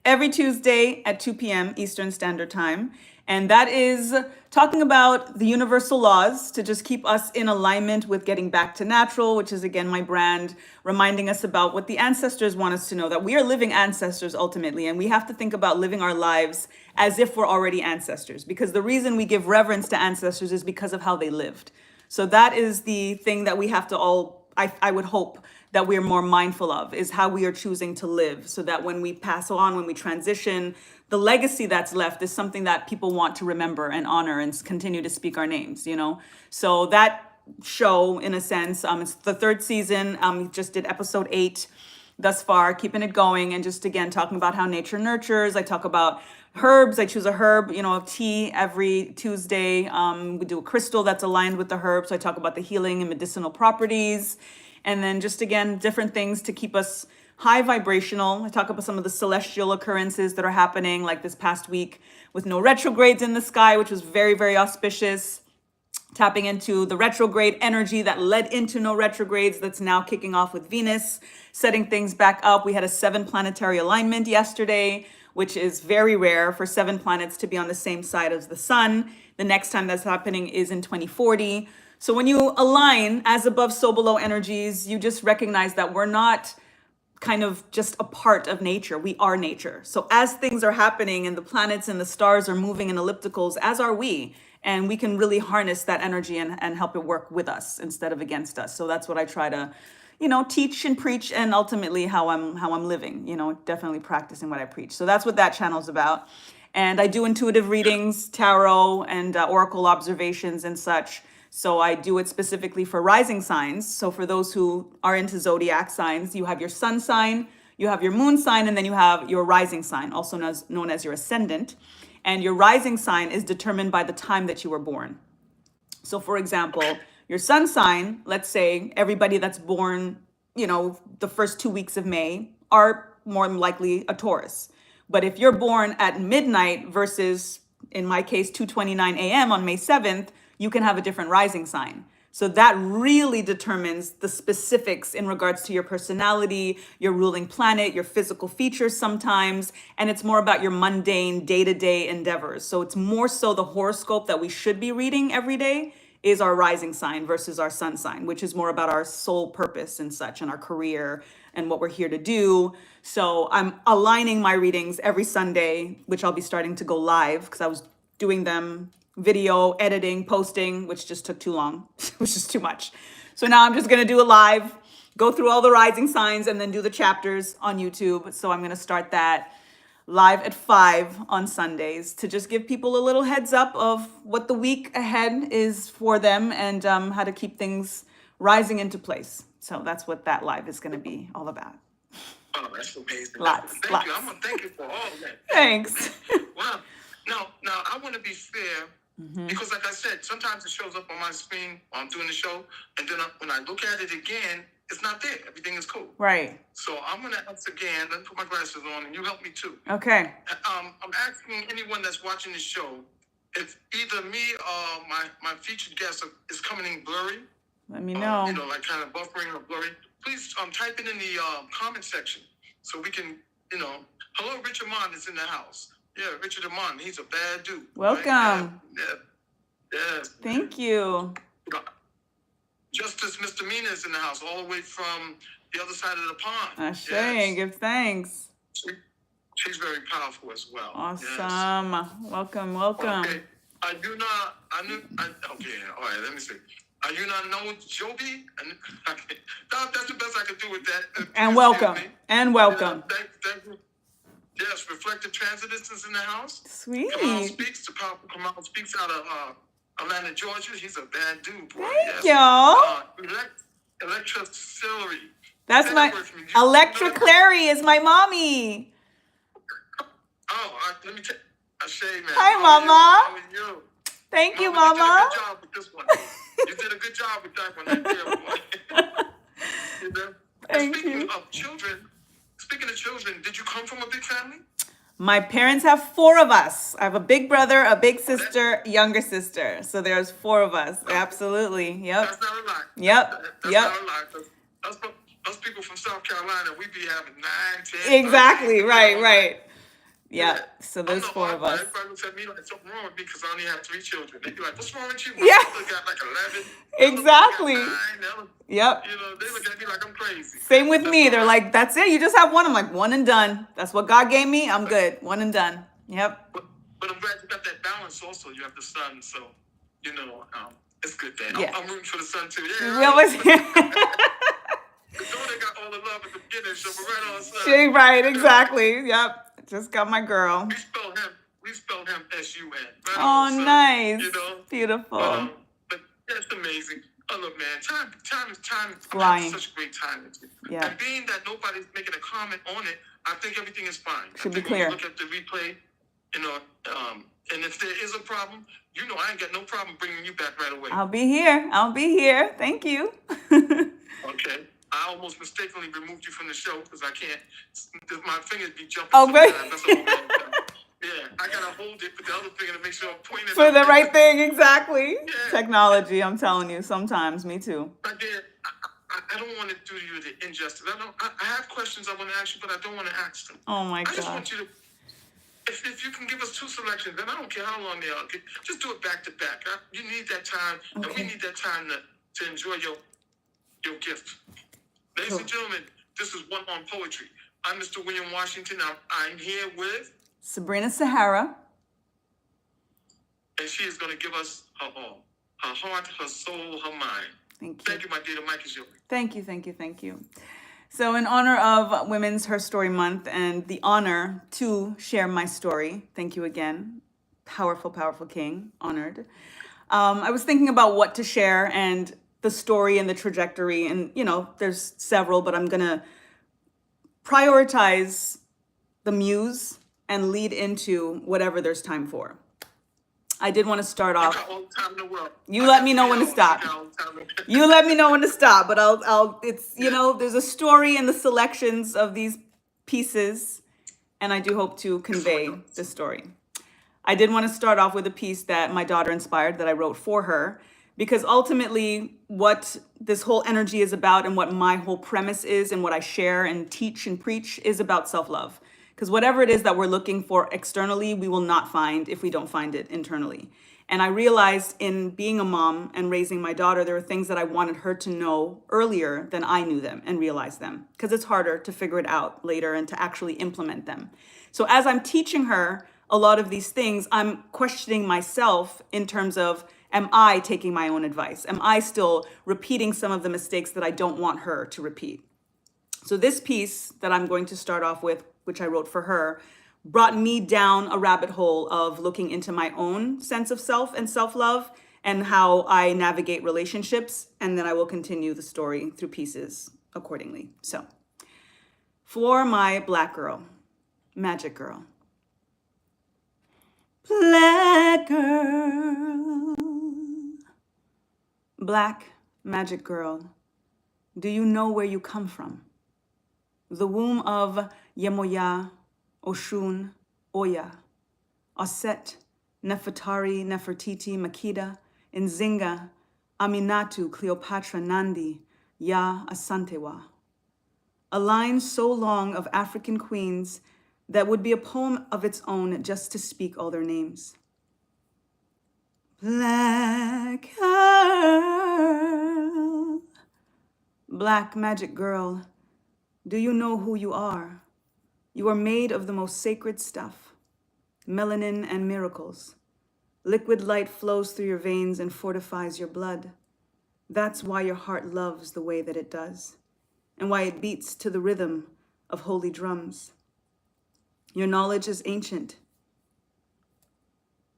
every Tuesday at 2 p.m. Eastern Standard Time. And that is talking about the universal laws to just keep us in alignment with getting back to natural, which is again my brand, reminding us about what the ancestors want us to know, that we are living ancestors ultimately. And we have to think about living our lives as if we're already ancestors, because the reason we give reverence to ancestors is because of how they lived. So that is the thing that we have to all, I would hope that we're more mindful of, is how we are choosing to live, so that when we pass on, when we transition, the legacy that's left is something that people want to remember and honor and continue to speak our names, you know? So that show, in a sense, it's the third season. We just did episode 8 thus far, keeping it going, and just again talking about how nature nurtures. I talk about herbs. I choose a herb, you know, of tea every Tuesday. We do a crystal that's aligned with the herb. So I talk about the healing and medicinal properties. And then just again, different things to keep us high vibrational. I talk about some of the celestial occurrences that are happening, like this past week with no retrogrades in the sky, which was very, very auspicious, tapping into the retrograde energy that led into no retrogrades that's now kicking off with Venus, setting things back up. We had a 7 planetary alignment yesterday, which is very rare for 7 planets to be on the same side as the sun. The next time that's happening is in 2040. So when you align as above, so below energies, you just recognize that we're not kind of just a part of nature. We are nature. So as things are happening and the planets and the stars are moving in ellipticals, as are we. And we can really harness that energy and help it work with us instead of against us. So that's what I try to, you know, teach and preach, and ultimately how I'm living, you know, definitely practicing what I preach. So that's what that channel is about. And I do intuitive readings, tarot, and oracle observations and such. So I do it specifically for rising signs. So for those who are into zodiac signs, you have your sun sign, you have your moon sign, and then you have your rising sign, also known as your ascendant. And your rising sign is determined by the time that you were born. So for example, your sun sign, let's say everybody that's born, you know, the first 2 weeks of May are more than likely a Taurus. But if you're born at midnight versus, in my case, 2:29 a.m. on May 7th, you can have a different rising sign. So that really determines the specifics in regards to your personality, your ruling planet, your physical features sometimes, and it's more about your mundane day-to-day endeavors. So it's more so the horoscope that we should be reading every day is our rising sign versus our sun sign, which is more about our soul purpose and such, and our career and what we're here to do. So I'm aligning my readings every Sunday, which I'll be starting to go live, because I was doing them video, editing, posting, which just took too long, which is too much. So now I'm just gonna do a live, go through all the rising signs, and then do the chapters on YouTube. So I'm gonna start that live at 5 on Sundays to just give people a little heads up of what the week ahead is for them, and how to keep things rising into place. So that's what that live is gonna be all about. Oh, that's amazing. Lots. Thank you. I'm gonna thank you for all of that. Thanks. Wow. Now I want to be fair, because, like I said, sometimes it shows up on my screen while I'm doing the show, and then when I look at it again, it's not there. Everything is cool. Right. So I'm gonna ask again. Let me put my glasses on, and you help me too. Okay. I'm asking anyone that's watching this show if either me or my featured guest is coming in blurry. Let me know. You know, like kind of buffering or blurry. Please type it in the comment section so we can, you know. Hello, Richard Mon is in the house. Yeah, Richard Amon, he's a bad dude. Welcome. Right? Yeah. Thank you. Justice Misdemeanor is in the house, all the way from the other side of the pond. Ashe, Yes. give thanks. She's very powerful as well. Awesome. Yes. Welcome. Okay. Okay, all right, let me see. Are you not know Joby? That's the best I could do with that. And welcome. And welcome. Thank you. Yes, Reflective Transit is in the house. Sweet. Kamal speaks out of Atlanta, Georgia. He's a bad dude, boy. Thank you. Electra Celery. That's my Electra Clary is my mommy. Let me tell Ashe, man. Hi, Mama. How are you? Thank you, Mama. You did a good job with this one. You did a good job with that one. You know? Thank Speaking you. of children, did you come from a big family? My parents have four of us. I have a big brother, a big sister, younger sister. So there's four of us. Absolutely. Yep. That's not a lie. Yep. That's Yep. not a lie. 'Cause us people from South Carolina, we be having 9, 10, Exactly. 13, Right. Right. Yeah. Yeah. So I'm there's the four odd of one. us. Everybody looks at me like something wrong with me because I only have 3 children. They be like, "What's wrong with you?" My Yeah. brother got like 11. Exactly. The other one got 9. Yep. They look at me like I'm crazy. Same with That's me. all They're right. like, that's it. You just have one. I'm like, one and done. That's what God gave me. I'm good. One and done. Yep. But I'm glad you got that balance. Also, you have the son, so it's good. Then Yeah. I'm rooting for the son too. We Yeah. always. The daughter got all the love at the beginning, so we're right on son. Right. Exactly. Yep. Just got my girl. We spelled him S-U-N. Right Oh, on son. nice. Beautiful. But that's amazing. Oh, look, man, time is I'm Flying. having such a great time with you. Yeah. And being that nobody's making a comment on it, I think everything is fine. Should I be think clear. When you look at the replay, and if there is a problem, I ain't got no problem bringing you back right away. I'll be here. I'll be here. Thank you. Okay. I almost mistakenly removed you from the show because I can't. My fingers be jumping. Oh, great. Sometimes. That's all bad. Yeah, I gotta hold it with the other finger to make sure I'm pointing at For the right thing. Exactly. Yeah. Technology. I'm telling you. Sometimes. Me too. I did. I don't want to do you the injustice. I have questions I want to ask you, but I don't want to ask them. Oh my I just God. want you to. If you can give us 2 selections, then I don't care how long they are. Just do it back to back. You need that time, and we need that time to enjoy your gift. Ladies and gentlemen, this is One on Poetry. I'm Mr. William Washington. I'm here with, Sabrina Sahara. and she is going to give us her all. Her heart, her soul, her mind. Thank you. Thank you, my dear. The mic is yours. Thank you, thank you, thank you. So, in honor of Women's Her Story Month and the honor to share my story, thank you again. Powerful, powerful king, honored. I was thinking about what to share and the story and the trajectory, and there's several, but I'm gonna prioritize the muse and lead into whatever there's time for. I did want to start You off. got all the time in the world. You let me know when to stop. You let me know when to stop, but it's, there's a story in the selections of these pieces, and I do hope to convey the story. I did want to start off with a piece that my daughter inspired that I wrote for her, because ultimately what this whole energy is about and what my whole premise is and what I share and teach and preach is about self-love. Because whatever it is that we're looking for externally, we will not find if we don't find it internally. And I realized in being a mom and raising my daughter, there were things that I wanted her to know earlier than I knew them and realized them, because it's harder to figure it out later and to actually implement them. So as I'm teaching her a lot of these things, I'm questioning myself in terms of, am I taking my own advice? Am I still repeating some of the mistakes that I don't want her to repeat? So this piece that I'm going to start off with, which I wrote for her, brought me down a rabbit hole of looking into my own sense of self and self-love and how I navigate relationships. And then I will continue the story through pieces accordingly. So, for my Black girl, magic girl. Black girl, Black magic girl, do you know where you come from? The womb of Yemoya, Oshun, Oya, Aset, Nefertari, Nefertiti, Makeda, Nzinga, Aminatu, Cleopatra, Nandi, Ya Asantewa. A line so long of African queens that would be a poem of its own just to speak all their names. Black girl, Black magic girl, do you know who you are? You are made of the most sacred stuff, melanin and miracles. Liquid light flows through your veins and fortifies your blood. That's why your heart loves the way that it does, and why it beats to the rhythm of holy drums. Your knowledge is ancient,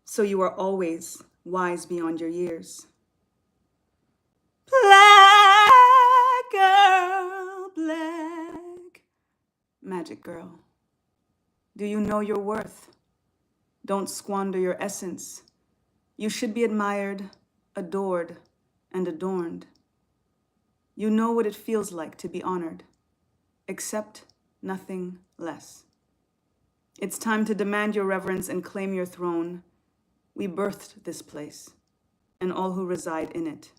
so you are always wise beyond your years. Black girl, Black magic girl, do you know your worth? Don't squander your essence. You should be admired, adored, and adorned. You know what it feels like to be honored. Accept nothing less. It's time to demand your reverence and claim your throne. We birthed this place and all who reside in it.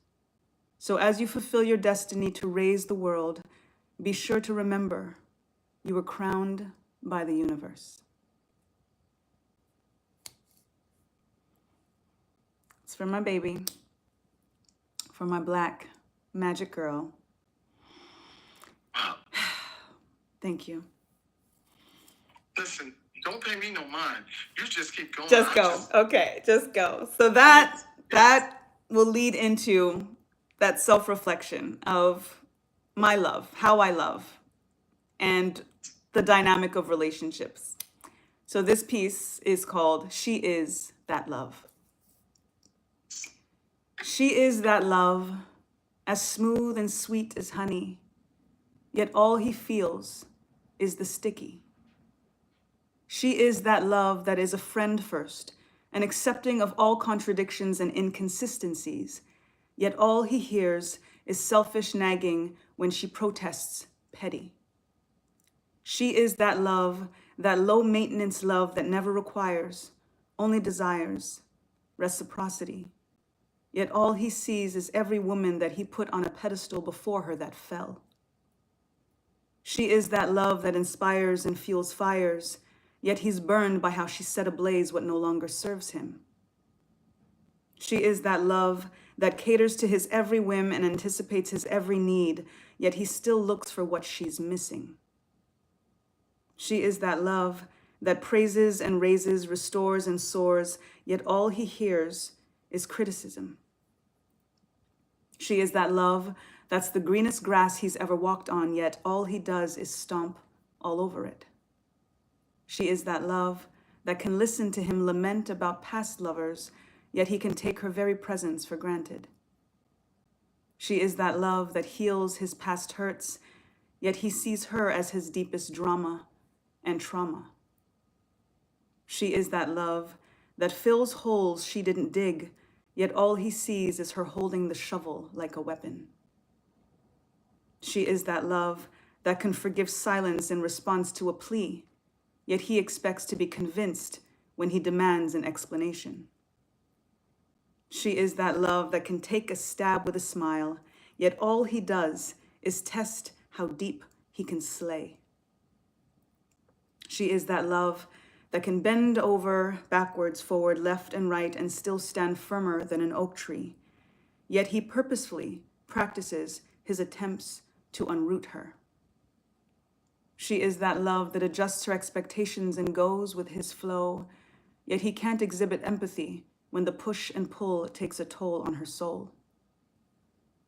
So as you fulfill your destiny to raise the world, be sure to remember you were crowned by the universe. It's for my baby, for my Black magic girl. Wow. Thank you. Listen, don't pay me no mind. You just keep going. Just go. Okay, just go. So that will lead into that self-reflection of my love, how I love, and the dynamic of relationships. So this piece is called She Is That Love. She is that love, as smooth and sweet as honey, yet all he feels is the sticky. She is that love that is a friend first, and accepting of all contradictions and inconsistencies, yet all he hears is selfish nagging when she protests petty. She is that love, that low maintenance love that never requires, only desires reciprocity. Yet all he sees is every woman that he put on a pedestal before her that fell. She is that love that inspires and fuels fires, yet he's burned by how she set ablaze what no longer serves him. She is that love that caters to his every whim and anticipates his every need, yet he still looks for what she's missing. She is that love that praises and raises, restores and soars, yet all he hears is criticism. She is that love that's the greenest grass he's ever walked on, yet all he does is stomp all over it. She is that love that can listen to him lament about past lovers, yet he can take her very presence for granted. She is that love that heals his past hurts, yet he sees her as his deepest drama and trauma. She is that love that fills holes she didn't dig, yet all he sees is her holding the shovel like a weapon. She is that love that can forgive silence in response to a plea, yet he expects to be convinced when he demands an explanation. She is that love that can take a stab with a smile, yet all he does is test how deep he can slay. She is that love that can bend over, backwards, forward, left, and right, and still stand firmer than an oak tree. Yet he purposefully practices his attempts to unroot her. She is that love that adjusts her expectations and goes with his flow, yet he can't exhibit empathy when the push and pull takes a toll on her soul.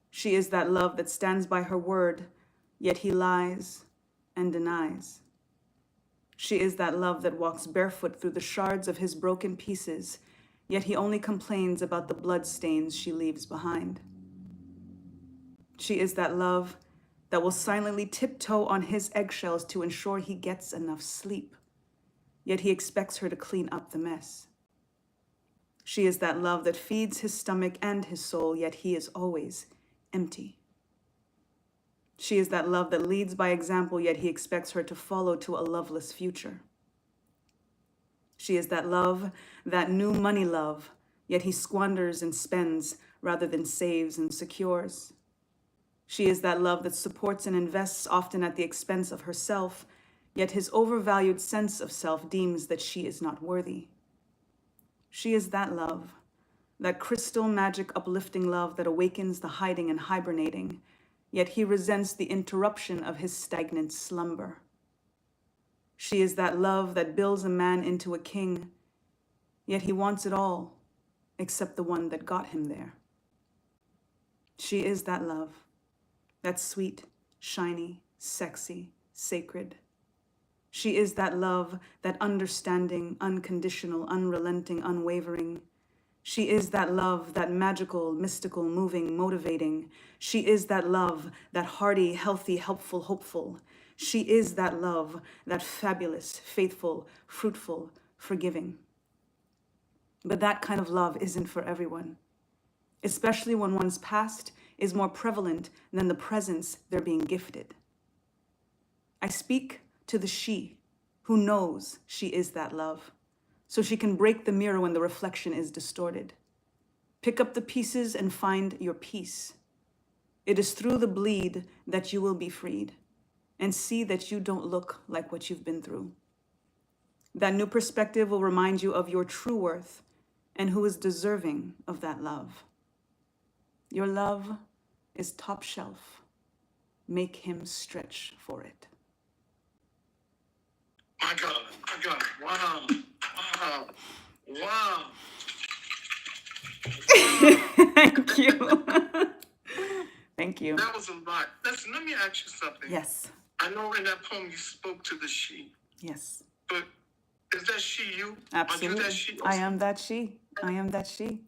She is that love that stands by her word, yet he lies and denies. She is that love that walks barefoot through the shards of his broken pieces, yet he only complains about the blood stains she leaves behind. She is that love that will silently tiptoe on his eggshells to ensure he gets enough sleep, yet he expects her to clean up the mess. She is that love that feeds his stomach and his soul, yet he is always empty. She is that love that leads by example, yet he expects her to follow to a loveless future. She is that love, that new money love, yet he squanders and spends rather than saves and secures. She is that love that supports and invests often at the expense of herself, yet his overvalued sense of self deems that she is not worthy. She is that love, that crystal magic uplifting love that awakens the hiding and hibernating, yet he resents the interruption of his stagnant slumber. She is that love that builds a man into a king, yet he wants it all except the one that got him there. She is that love, that's sweet, shiny, sexy, sacred. She is that love, that understanding, unconditional, unrelenting, unwavering. She is that love, that magical, mystical, moving, motivating. She is that love, that hearty, healthy, helpful, hopeful. She is that love, that fabulous, faithful, fruitful, forgiving. But that kind of love isn't for everyone, especially when one's past is more prevalent than the presence they're being gifted. I speak to the she who knows she is that love, so she can break the mirror when the reflection is distorted. Pick up the pieces and find your peace. It is through the bleed that you will be freed, and see that you don't look like what you've been through. That new perspective will remind you of your true worth and who is deserving of that love. Your love is top shelf. Make him stretch for it. My God, wow, wow, wow. Thank you. Thank you. That was a lot. Listen, let me ask you something. Yes. I know in that poem you spoke to the she, Yes. but is that she you? Absolutely. Are you that she? I am that she. I am that she.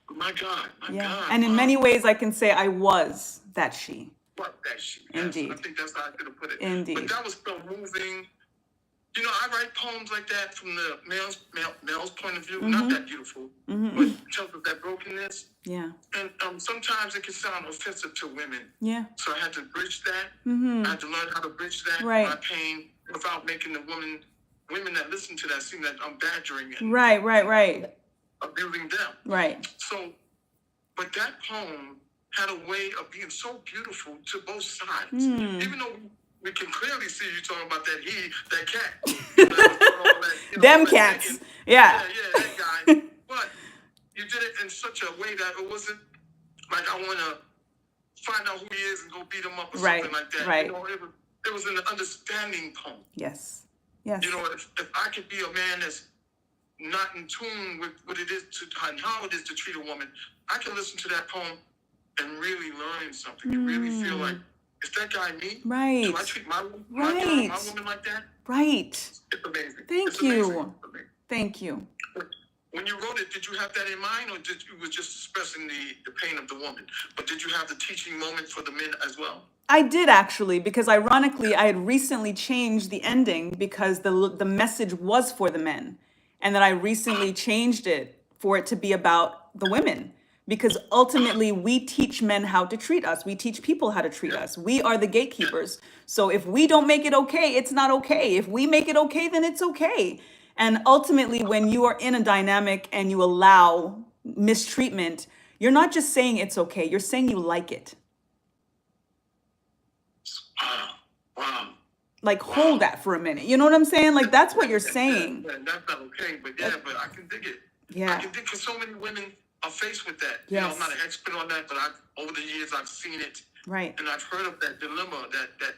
My God, my Yeah. God. And in wow. many ways, I can say I was that she. What that she? Yes, Indeed. I think that's how I could have put it. Indeed. But that was so moving. You know, I write poems like that from the male's point of view. Not that beautiful, but in terms of that brokenness. Yeah. And sometimes it can sound offensive to women. Yeah. So I had to bridge that. I had to learn how to bridge that, Right. my pain, without making the women that listen to that seem that I'm badgering and Right. abusing them. Right. So, but that poem had a way of being so beautiful to both sides. Even though we can clearly see you talking about that cat. Them cats. Yeah. Yeah, that guy. But you did it in such a way that it wasn't like I want to find out who he is and go beat him up or something like that. Right. You know, it was an understanding poem. Yes. Yes. You know, if I could be a man that's not in tune with what it is and how it is to treat a woman, I can listen to that poem and really learn something. And really feel like, is that guy me? Right. Do I treat my girl, Right. my woman like that? Right. It's amazing. Thank It's you. amazing. Thank you. When you wrote it, did you have that in mind, or did you was just expressing the pain of the woman? But did you have the teaching moment for the men as well? I did actually, because ironically, I had recently changed the ending because the message was for the men, and that I recently changed it for it to be about the women. Because ultimately, we teach men how to treat us. We teach people how to treat us. We are the gatekeepers. So if we don't make it okay, it's not okay. If we make it okay, then it's okay. And ultimately, when you are in a dynamic and you allow mistreatment, you're not just saying it's okay, you're saying you like it. Wow. Like, hold that for a minute. You know what I'm saying? Like, that's what you're saying. Yeah, that's not okay, but but I can dig it. Yeah. I can dig, because so many women are faced with that. Yes. You know, I'm not an expert on that, but over the years I've seen it, Right. and I've heard of that dilemma, that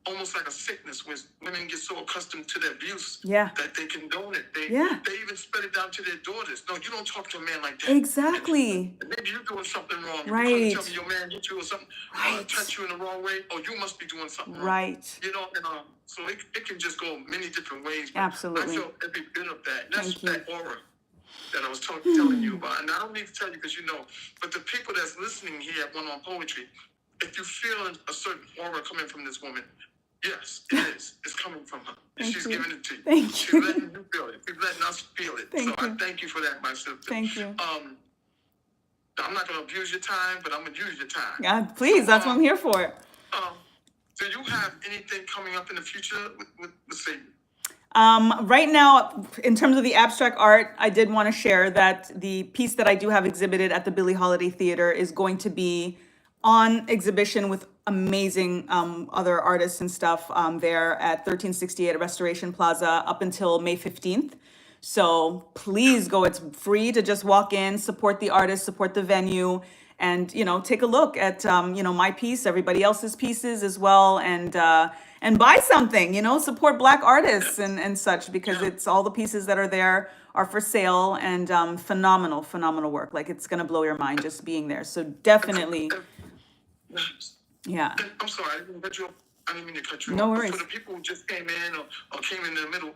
almost like a sickness where women get so accustomed to the abuse Yeah. that they condone it. They even spread it down to their daughters. No, you don't talk to a man like that. Exactly. And maybe you're doing something wrong. Right. You come tell me your man hit you or something, or Right. touch you in the wrong way, or you must be doing something wrong. Right. You know, and so it can just go many different ways. But Absolutely. I felt every bit of that. And that's Thank you. that aura that I was telling you about. And I don't need to tell you because you know, but the people that's listening here at One on Poetry, if you feel a certain aura coming from this woman, yes, it is. It's coming from her. And she's giving it to you. Thank She's you. letting you feel it. She's letting us feel it. Thank so you. I thank you for that, my sister. Thank you. I'm not going to abuse your time, but I'm going to use your time. Please, that's what I'm here for. Do you have anything coming up in the future with say? Right now, in terms of the abstract art, I did want to share that the piece that I do have exhibited at the Billie Holiday Theater is going to be on exhibition with amazing other artists and stuff there at 1368 Restoration Plaza up until May 15th. So please go. It's free to just walk in, support the artist, support the venue, and take a look at my piece, everybody else's pieces as well, and buy something. Support Black artists and such, because it's all the pieces that are there are for sale, and phenomenal work. Like, it's gonna blow your mind just being there. So definitely, yeah. I'm sorry, I didn't cut you off. I didn't mean to cut you off. No But worries. for the people who just came in or came in the middle,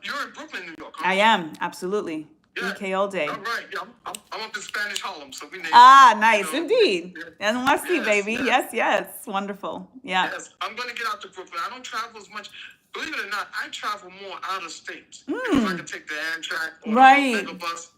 you're in Brooklyn, New York. I am, absolutely. Yeah. EK all day. All right. Yeah, I'm up in Spanish Harlem, so we name Nice, indeed. Yeah. NYC, Yes, baby. yes. Yes, wonderful. Yeah. Yes, I'm going to get out to Brooklyn. I don't travel as much. Believe it or not, I travel more out of state. Because I can take the Amtrak or Right. the bus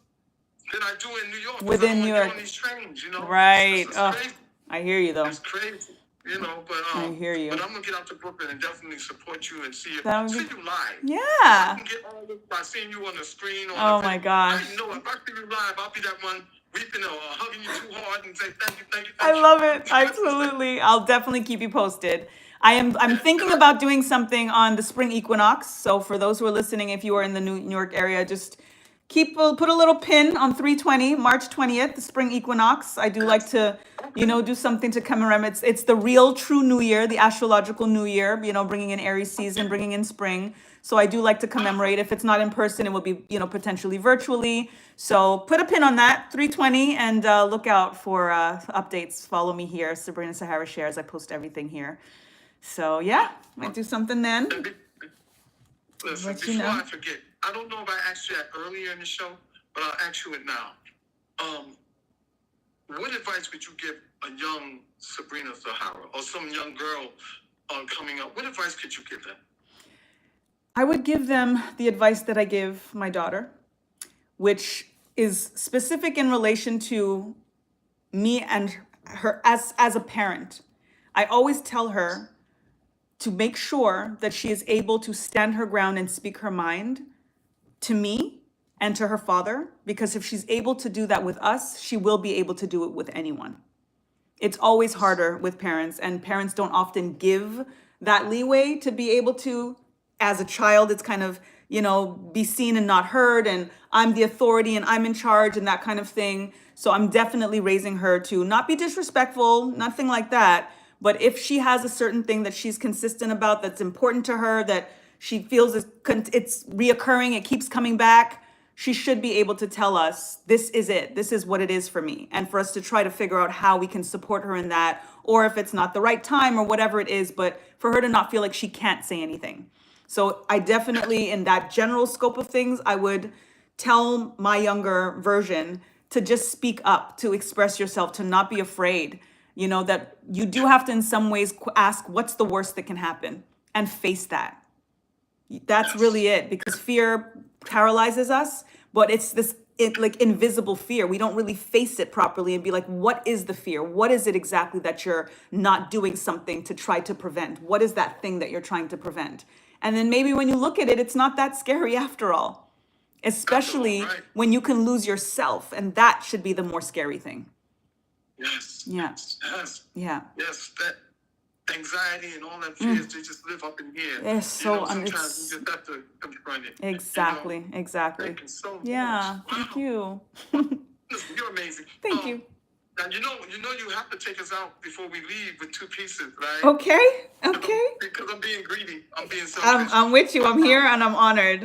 than I do in New York. 'cause Within I don't New get York. on these trains, Right. It's Oh, crazy. I hear you though. It's crazy. you know. I hear you. But I'm gonna get out to Brooklyn and definitely support you and see you That would be, you live. yeah. I can get all this by seeing you on the screen. Oh my gosh. I know if I see you live, I'll be that one weeping or hugging you too hard and say thank you, thank you, I thank you. love it. Absolutely. I'll definitely keep you posted. I'm thinking about doing something on the spring equinox. So for those who are listening, if you are in the New York area, just put a little pin on 320, March 20th, the spring equinox. I do like to, do something to commemorate. It's the real true new year, the astrological new year, bringing in Aries season, bringing in spring. So I do like to commemorate. If it's not in person, it will be, potentially virtually. So put a pin on that, 320, and look out for updates. Follow me here, Sabrina Sahara Shares. I post everything here. So yeah, might do something then. Listen, Let you before know. I forget, I don't know if I asked you that earlier in the show, but I'll ask you it now. What advice would you give a young Sabrina Sahara or some young girl coming up? What advice could you give them? I would give them the advice that I give my daughter, which is specific in relation to me and her as a parent. I always tell her to make sure that she is able to stand her ground and speak her mind to me and to her father, because if she's able to do that with us, she will be able to do it with anyone. It's always harder with parents, and parents don't often give that leeway to be able to, as a child, it's kind of, be seen and not heard, and I'm the authority and I'm in charge and that kind of thing. So I'm definitely raising her to not be disrespectful, nothing like that. But if she has a certain thing that she's consistent about, that's important to her, that she feels it's reoccurring, it keeps coming back, she should be able to tell us, this is it, this is what it is for me. And for us to try to figure out how we can support her in that, or if it's not the right time or whatever it is, but for her to not feel like she can't say anything. So I definitely, in that general scope of things, I would tell my younger version to just speak up, to express yourself, to not be afraid. That you do have to, in some ways, ask what's the worst that can happen and face that. That's really it, because fear paralyzes us, but it's like invisible fear. We don't really face it properly and be like, what is the fear? What is it exactly that you're not doing something to try to prevent? What is that thing that you're trying to prevent? And then maybe when you look at it, it's not that scary after all, especially Right. when you can lose yourself. And that should be the more scary thing. Yes. Yeah. Yes. Yeah. Yes. That anxiety and all that fears, they just live up in here. It's so sometimes it's you just have to confront it. exactly. Thank you so much. Yeah. Wow. Thank you. Listen, you're amazing. Thank you. Now you have to take us out before we leave with two pieces, right? Okay. Okay. Because I'm being greedy. I'm being selfish. I'm with you. I'm here and I'm honored.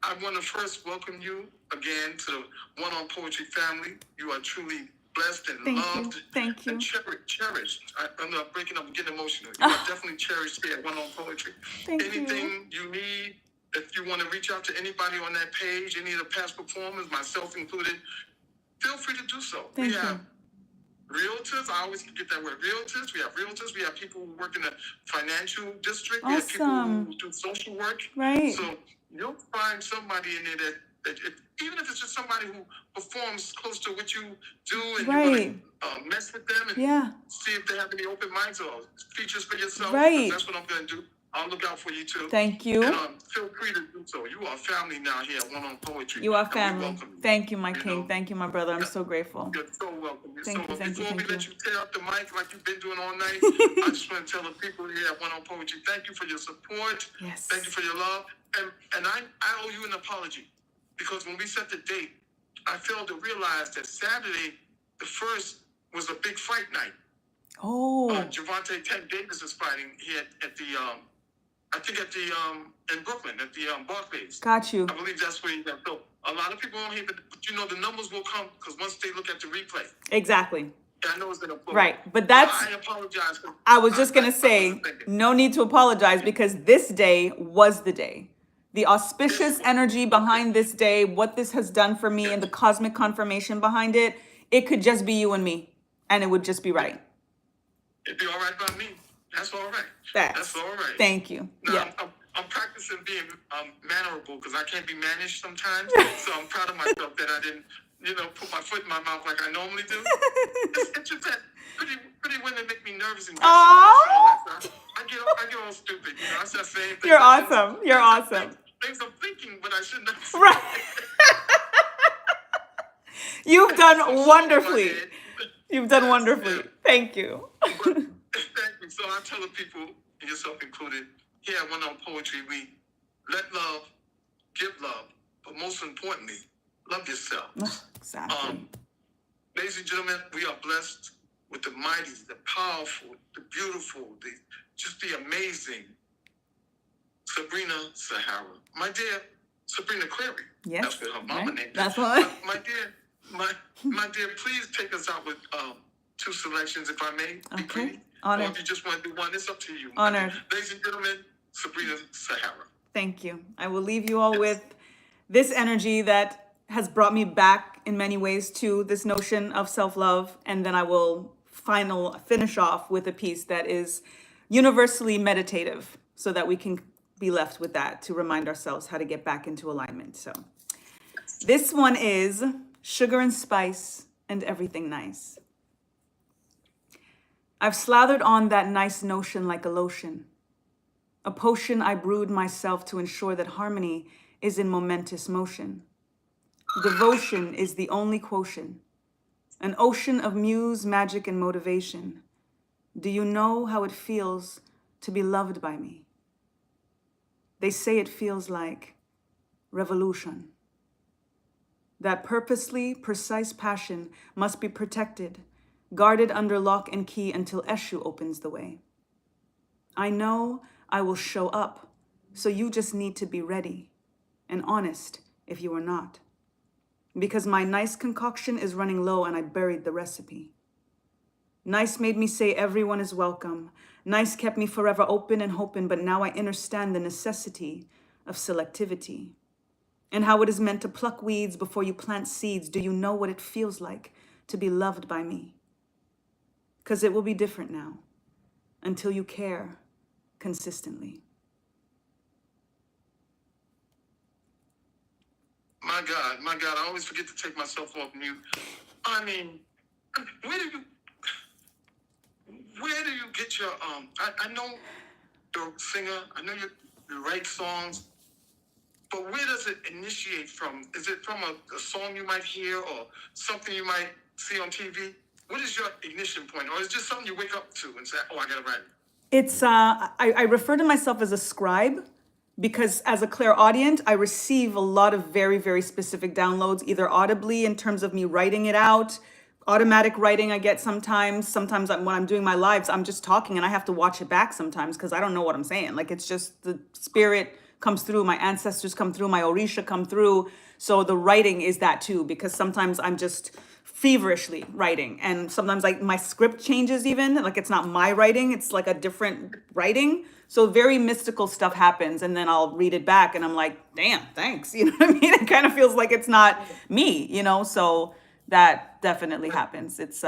I want to first welcome you again to the One on Poetry family. You are truly blessed and loved. Thank you. And cherished. I'm not breaking up and getting emotional. You are definitely cherished here at One on Poetry. Anything you need, if you want to reach out to anybody on that page, any of the past performers, myself included, feel free to do so. Thank we have you. realtors. I always get that word. Realtors. We have realtors. We have people who work in the financial district. We have people Awesome. who do social work. Right. So you'll find somebody in there that even if it's just somebody who performs close to what you do, and you're Right. going to mess with them and Yeah. see if they have any open mics or features for yourself. Right. That's what I'm going to do. I'll look out for you too. Thank you. And feel free to do so. You are family now here at One on Poetry. You are and we family. welcome you. Thank you, my You king. know? Thank you, my brother. I'm so grateful. You're so welcome. You're Thank so you, welcome. thank you, Before we thank let you. you tear up the mic like you've been doing all night, I just want to tell the people here at One on Poetry, thank you for your support. Yes. Thank you for your love. And I owe you an apology, because when we set the date, I failed to realize that Saturday, the 1st, was a big fight night. Oh. Javante Tank Davis is fighting here at the I think at the in Brooklyn at the Barclays. Got you. I believe that's where you got. So a lot of people don't hear, but the numbers will come because once they look at the replay. Exactly. And I know it's gonna. Right, but that's. I apologize. I was just gonna say, no need to apologize, because this day was the day. The auspicious energy behind this day, what this has done for me, and the cosmic confirmation behind it, it could just be you and me, and it would just be right. It'd be all right by me. That's all right. That's all right. Thank you. Now, Yeah. I'm practicing being mannerable because I can't be managed sometimes. So I'm proud of myself that I didn't, put my foot in my mouth like I normally do. It's just that pretty women make me nervous and Aw. I get all stupid. You know, I said same thing. You're awesome. You're awesome. Things I'm thinking, but I shouldn't have said. Right. You've done So wonderfully. in my head. You've done Yes, wonderfully. yeah. Thank you. But thank you. So I tell the people, and yourself included, here at One on Poetry, we let love, give love, but most importantly, love yourself. Exactly. Ladies and gentlemen, we are blessed with the mighty, the powerful, the beautiful, just the amazing Sabrina Sahara. My dear Sabrina Clary. Yes. That's what her mama Right. named. That's what. My dear, please take us out with 2 selections, if I may. Be Okay. pretty. Or Honored. if you just want to do one, it's up to you. Honored. Ladies and gentlemen, Sabrina Sahara. Thank you. I will leave you all Yes. with this energy that has brought me back in many ways to this notion of self-love, and then I will finish off with a piece that is universally meditative so that we can be left with that to remind ourselves how to get back into alignment. So this one is Sugar and Spice and Everything Nice. I've slathered on that nice notion like a lotion, a potion I brewed myself to ensure that harmony is in momentous motion. Devotion is the only quotient, an ocean of muse, magic, and motivation. Do you know how it feels to be loved by me? They say it feels like revolution. That purposely precise passion must be protected, guarded under lock and key until Eshu opens the way. I know I will show up, so you just need to be ready and honest if you are not. Because my nice concoction is running low and I buried the recipe. Nice made me say everyone is welcome. Nice kept me forever open and hoping, but now I understand the necessity of selectivity and how it is meant to pluck weeds before you plant seeds. Do you know what it feels like to be loved by me? Because it will be different now until you care consistently. My God, I always forget to take myself off mute. I mean, where do you get your I know you're a singer, I know you write songs, but where does it initiate from? Is it from a song you might hear or something you might see on TV? What is your ignition point? Or is it just something you wake up to and say, oh, I gotta write it? It's, I refer to myself as a scribe because as a clairaudient, I receive a lot of very, very specific downloads, either audibly in terms of me writing it out, automatic writing I get sometimes when I'm doing my lives, I'm just talking and I have to watch it back sometimes because I don't know what I'm saying. Like it's just the spirit comes through, my ancestors come through, my Orisha come through. So the writing is that too, because sometimes I'm just feverishly writing and sometimes like my script changes even, like it's not my writing, it's like a different writing. So very mystical stuff happens and then I'll read it back and I'm like, damn, thanks. You know what I mean? It kind of feels like it's not me, you know? So that definitely happens. It's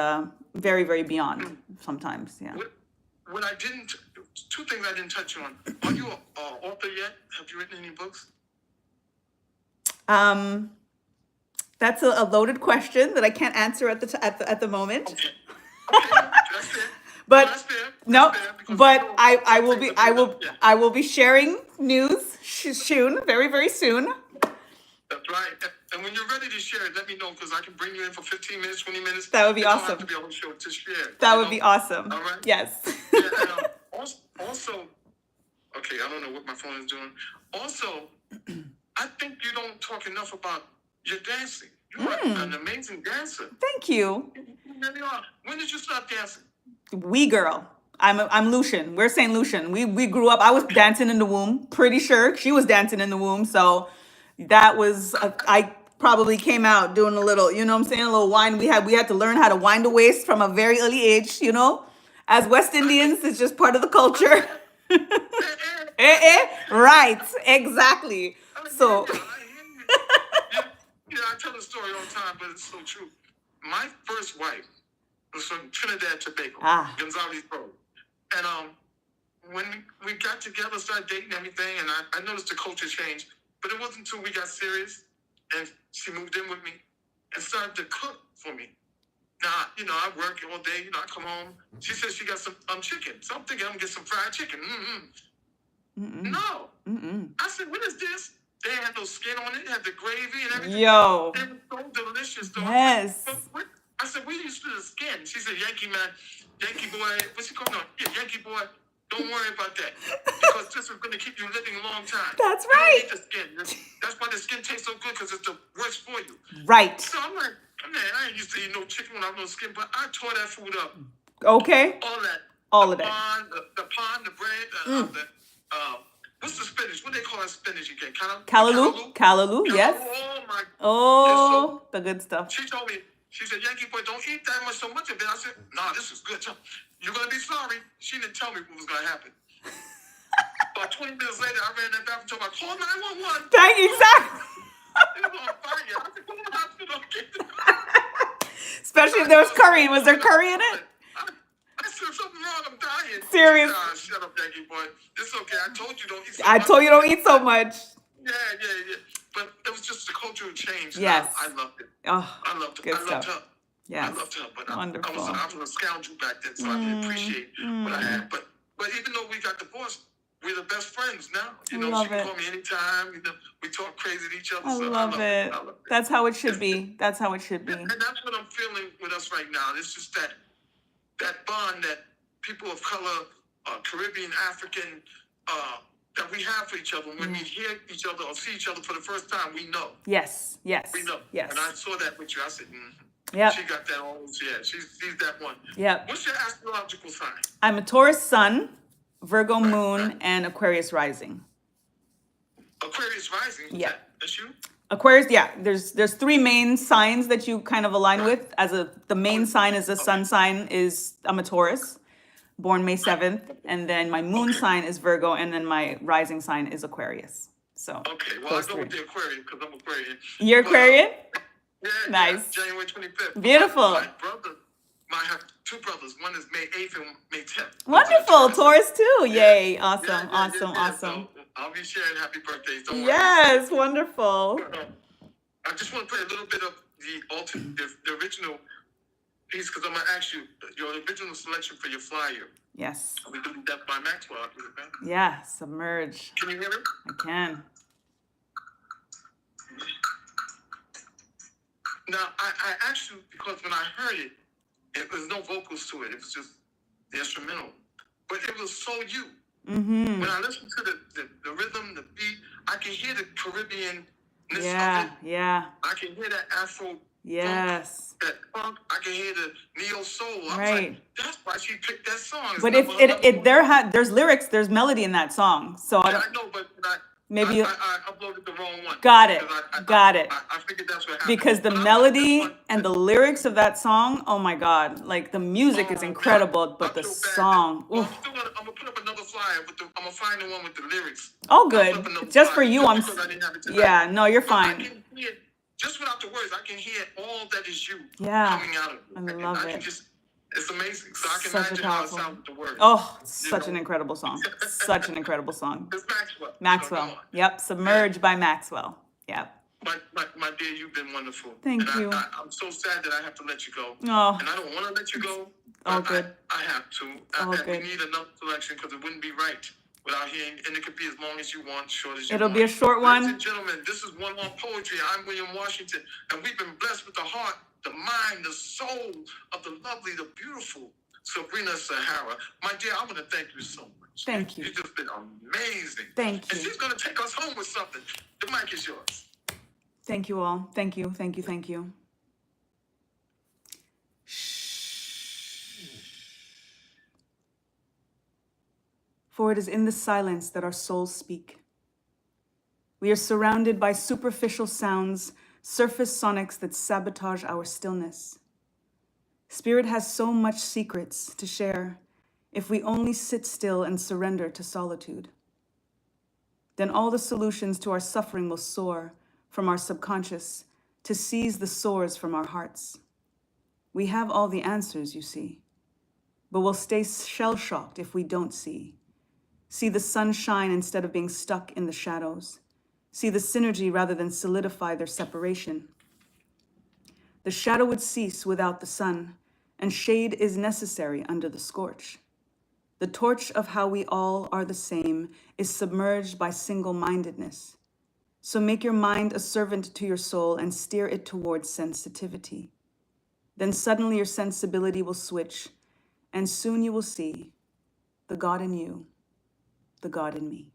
very, very beyond sometimes, yeah. What I didn't, 2 things I didn't touch on. Are you an author yet? Have you written any books? That's a loaded question that I can't answer at the moment. Okay, that's fair. But That's fair. no, That's fair, because but know I some will things be are built up. Yeah. I will be sharing news soon, very, very soon. That's right. And when you're ready to share it, let me know because I can bring you in for 15 minutes, 20 minutes. That would be You don't awesome. have to be on the show to share. That you would know? be awesome. All right. Yes. Yeah, and, also, okay, I don't know what my phone is doing. Also, I think you don't talk enough about your dancing. You are an amazing dancer. Thank you. You really are. When did you start dancing? We girl. I'm Lucian. We're St. Lucian. We grew up. I was dancing in the womb. Pretty sure she was dancing in the womb. So that was I probably came out doing a little. You know what I'm saying? A little wine. We had to learn how to wind the waist from a very early age. You know, as West Indians, it's just part of the culture. Right. Exactly. So. Yeah, I tell the story all the time, but it's so true. My first wife was from Trinidad, Tobago, Gonzales Road. And when we got together, started dating and everything, and I noticed the culture changed. But it wasn't until we got serious, and she moved in with me and started to cook for me. Now, I work all day. I come home. She says she got some chicken. So I'm thinking I'm gonna get some fried chicken. No. I said, what is this? They had no skin on it. It had the gravy and everything. Yo. It was so delicious. Though. Yes. I said, where used to the skin? She said, Yankee man, Yankee boy. What's he called? No, yeah, Yankee boy. Don't worry about that because this is going to keep you living a long time. That's You don't right. need the skin. That's why the skin tastes so good because it's the worst for you. Right. So I'm like, man, I ain't used to eat no chicken when I have no skin, but I tore that food up. Okay. All of it. The pond, the bread, what's the spinach? What do they call that spinach again? Callaloo, yes. Oh my. Oh, the good stuff. She told me, she said, Yankee boy, don't eat that much, so much of it. I said, nah, this is good. You're going to be sorry. She didn't tell me what was going to happen. About 20 minutes later, I ran in that bathroom and told her, call 911. Dang, exactly. It was on fire. I said, come on, hospital. Especially if there was curry. Was there curry in it? I said, something wrong. I'm dying. Serious. Nah, shut up, Yankee boy. It's okay. I told you don't eat so I much. told you don't eat so much. Yeah. But it was just a cultural change. Yes. I loved it. Oh, I loved it. good I loved stuff. her. Yes. I loved her, but Wonderful. I was a scoundrel back then, so I didn't appreciate what I had. But even though we got divorced, we're the best friends now. She Love can it. call me anytime. We talk crazy to each other. I So love it. I love it. That's how it should be. That's how it should be. And that's what I'm feeling with us right now. It's just that bond that people of color, Caribbean, African, that we have for each other. When we hear each other or see each other for the first time, we know. Yes. We know. Yes. And I saw that with you. I said, Yep. she got that almost. Yeah, she's that one. Yep. What's your astrological sign? I'm a Taurus sun, Virgo moon, and Aquarius rising. Aquarius rising? Yeah. That's you? Aquarius, yeah. There's three main signs that you kind of align with. The main sign is the sun sign is I'm a Taurus, born May 7th, and then my moon sign is Virgo, and then my rising sign is Aquarius. So Okay, well, I those go three. with the Aquarian because I'm Aquarian. You're Aquarian? Yeah, Nice. Yeah, January 25th. Beautiful. My brother, I have two brothers. One is May 8th and May 10th. Wonderful. Taurus too. Yeah. Yay. Awesome. Awesome. So I'll be sharing happy birthdays. Don't worry. Yes, wonderful. I just want to play a little bit of the original piece because I'm going to ask you your original selection for your flyer. Yes. We do that by Maxwell. Yeah, submerge. Can you hear it? I can. Now, I asked you because when I heard it, it was no vocals to it. It was just the instrumental. But it was so you. Mm-hmm. When I listen to the rhythm, the beat, I can hear the Caribbean. Yeah, of it. yeah. I can hear that Afro. Yes. That funk. I can hear the neo soul. I was Right. like, that's why she picked that song. It's But never there's lyrics, there's melody in that song. So I Yeah, don't, I know, but maybe you I uploaded the wrong one. got it. Because Got it. I figured that's what happened. Because the But I like melody this one. and the lyrics of that song, oh my God, like the music is Oh, incredible, man. but I the feel bad. song, Well, oof. I'm gonna put up another flyer I'm gonna find the one with the lyrics. Oh, I'll put up good. another Just for flyer, you, just because I didn't have it tonight. yeah, no, you're But I fine. can hear, just without the words, I can hear all that is you Yeah, coming out of it. I love can it. just, it's amazing. So I can Such a imagine how it powerful. sounds with the words. Oh, You such an know? incredible song. Such an incredible song. It's Maxwell. So come Maxwell. on. Yep, Submerged by Maxwell. Yep. My dear, you've been wonderful. Thank and you. I'm so sad that I have to let you go. Oh, And I don't want to let you go. all but good. I have to. All And good. we need another selection because it wouldn't be right without hearing. And it could be as long as you want, short as you It'll want. be a short Ladies one. and gentlemen, this is One on Poetry. I'm William Washington. And we've been blessed with the heart, the mind, the soul of the lovely, the beautiful Sabrina Sahara. My dear, I want to thank you so much. Thank you. You've just been amazing. Thank And you. she's going to take us home with something. The mic is yours. Thank you all. Thank you. Thank you. Thank you. For it is in the silence that our souls speak. We are surrounded by superficial sounds, surface sonics that sabotage our stillness. Spirit has so much secrets to share if we only sit still and surrender to solitude. Then all the solutions to our suffering will soar from our subconscious to seize the sores from our hearts. We have all the answers, you see, but we'll stay shell-shocked if we don't see. See the sun shine instead of being stuck in the shadows. See the synergy rather than solidify their separation. The shadow would cease without the sun, and shade is necessary under the scorch. The torch of how we all are the same is submerged by single-mindedness. So make your mind a servant to your soul and steer it towards sensitivity. Then suddenly your sensibility will switch, and soon you will see the God in you, the God in me.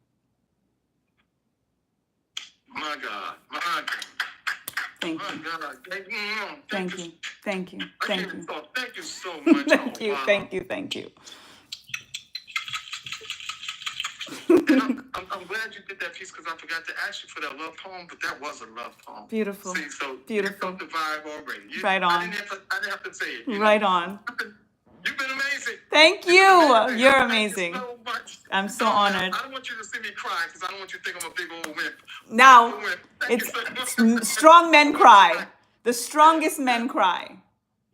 My God. My God. Thank My you. God. Thank you. Thank you. I Thank can't even you. talk. Thank you so much. Thank Oh, you. wow. Thank you. Thank you. And I'm glad you did that piece because I forgot to ask you for that love poem, but that was a love poem. Beautiful. See, so Beautiful. you felt the vibe already. Right on. I didn't have to say it. Right on. You've been amazing. Thank You've you. been amazing. You're Thank amazing. you so much. I'm so No, honored. I don't want you to see me cry because I don't want you to think I'm a big old wimp. Now, Big old wimp. Thank it's you so much. strong men cry. The strongest men cry.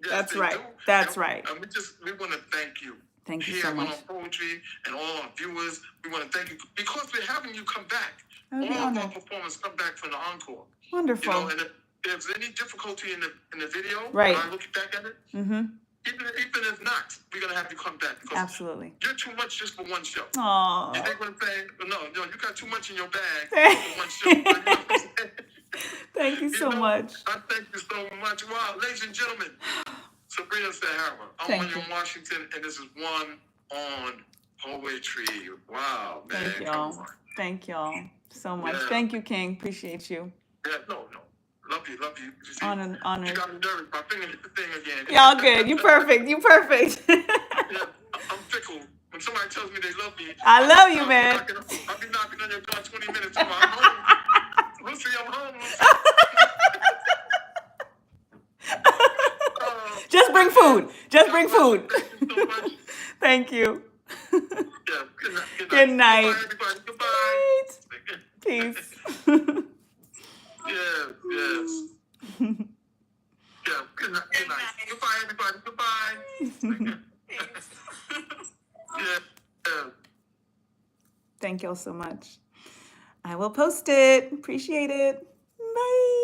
Yes, That's they right. do. That's And- right. And we want to thank you. Thank you Here so at much. One on Poetry and all our viewers, we want to thank you because we're having you come back. I would be All of our honored. performers come back from the encore. Wonderful. You know, and if there's any difficulty in the video, Right. when I look back at it, Mm-hmm. even if not, we're gonna have you come back because Absolutely. you're too much just for one show. Oh. You think what I'm saying? No, you got too much in your bag for one show. You know what I'm saying? Thank you so know, much. I thank you so much. Wow, ladies and gentlemen, Sabrina Sahara. I'm Thank William you. Washington, and this is One on Poetry. Wow, man. Thank Come y'all. on. Thank y'all so much. Yeah. Thank you, King. Appreciate you. Yeah, no. Love you. You see, Honored. you got me nervous. My finger hit the thing again. Y'all good. You perfect. You perfect. Yeah, I'm fickle. When somebody tells me they love me, I love you, man. I'll be knocking on your door 20 minutes till I'm home. Lucy, I'm home, Lucy. Just bring food. Just bring food. Thank you so much. Thank you. Yeah, Good night. Goodbye, everybody. Goodbye. Great. Peace. Yes. Yeah, good night. Goodbye, everybody. Goodbye. Yeah. Thank y'all so much. I will post it. Appreciate it. Bye.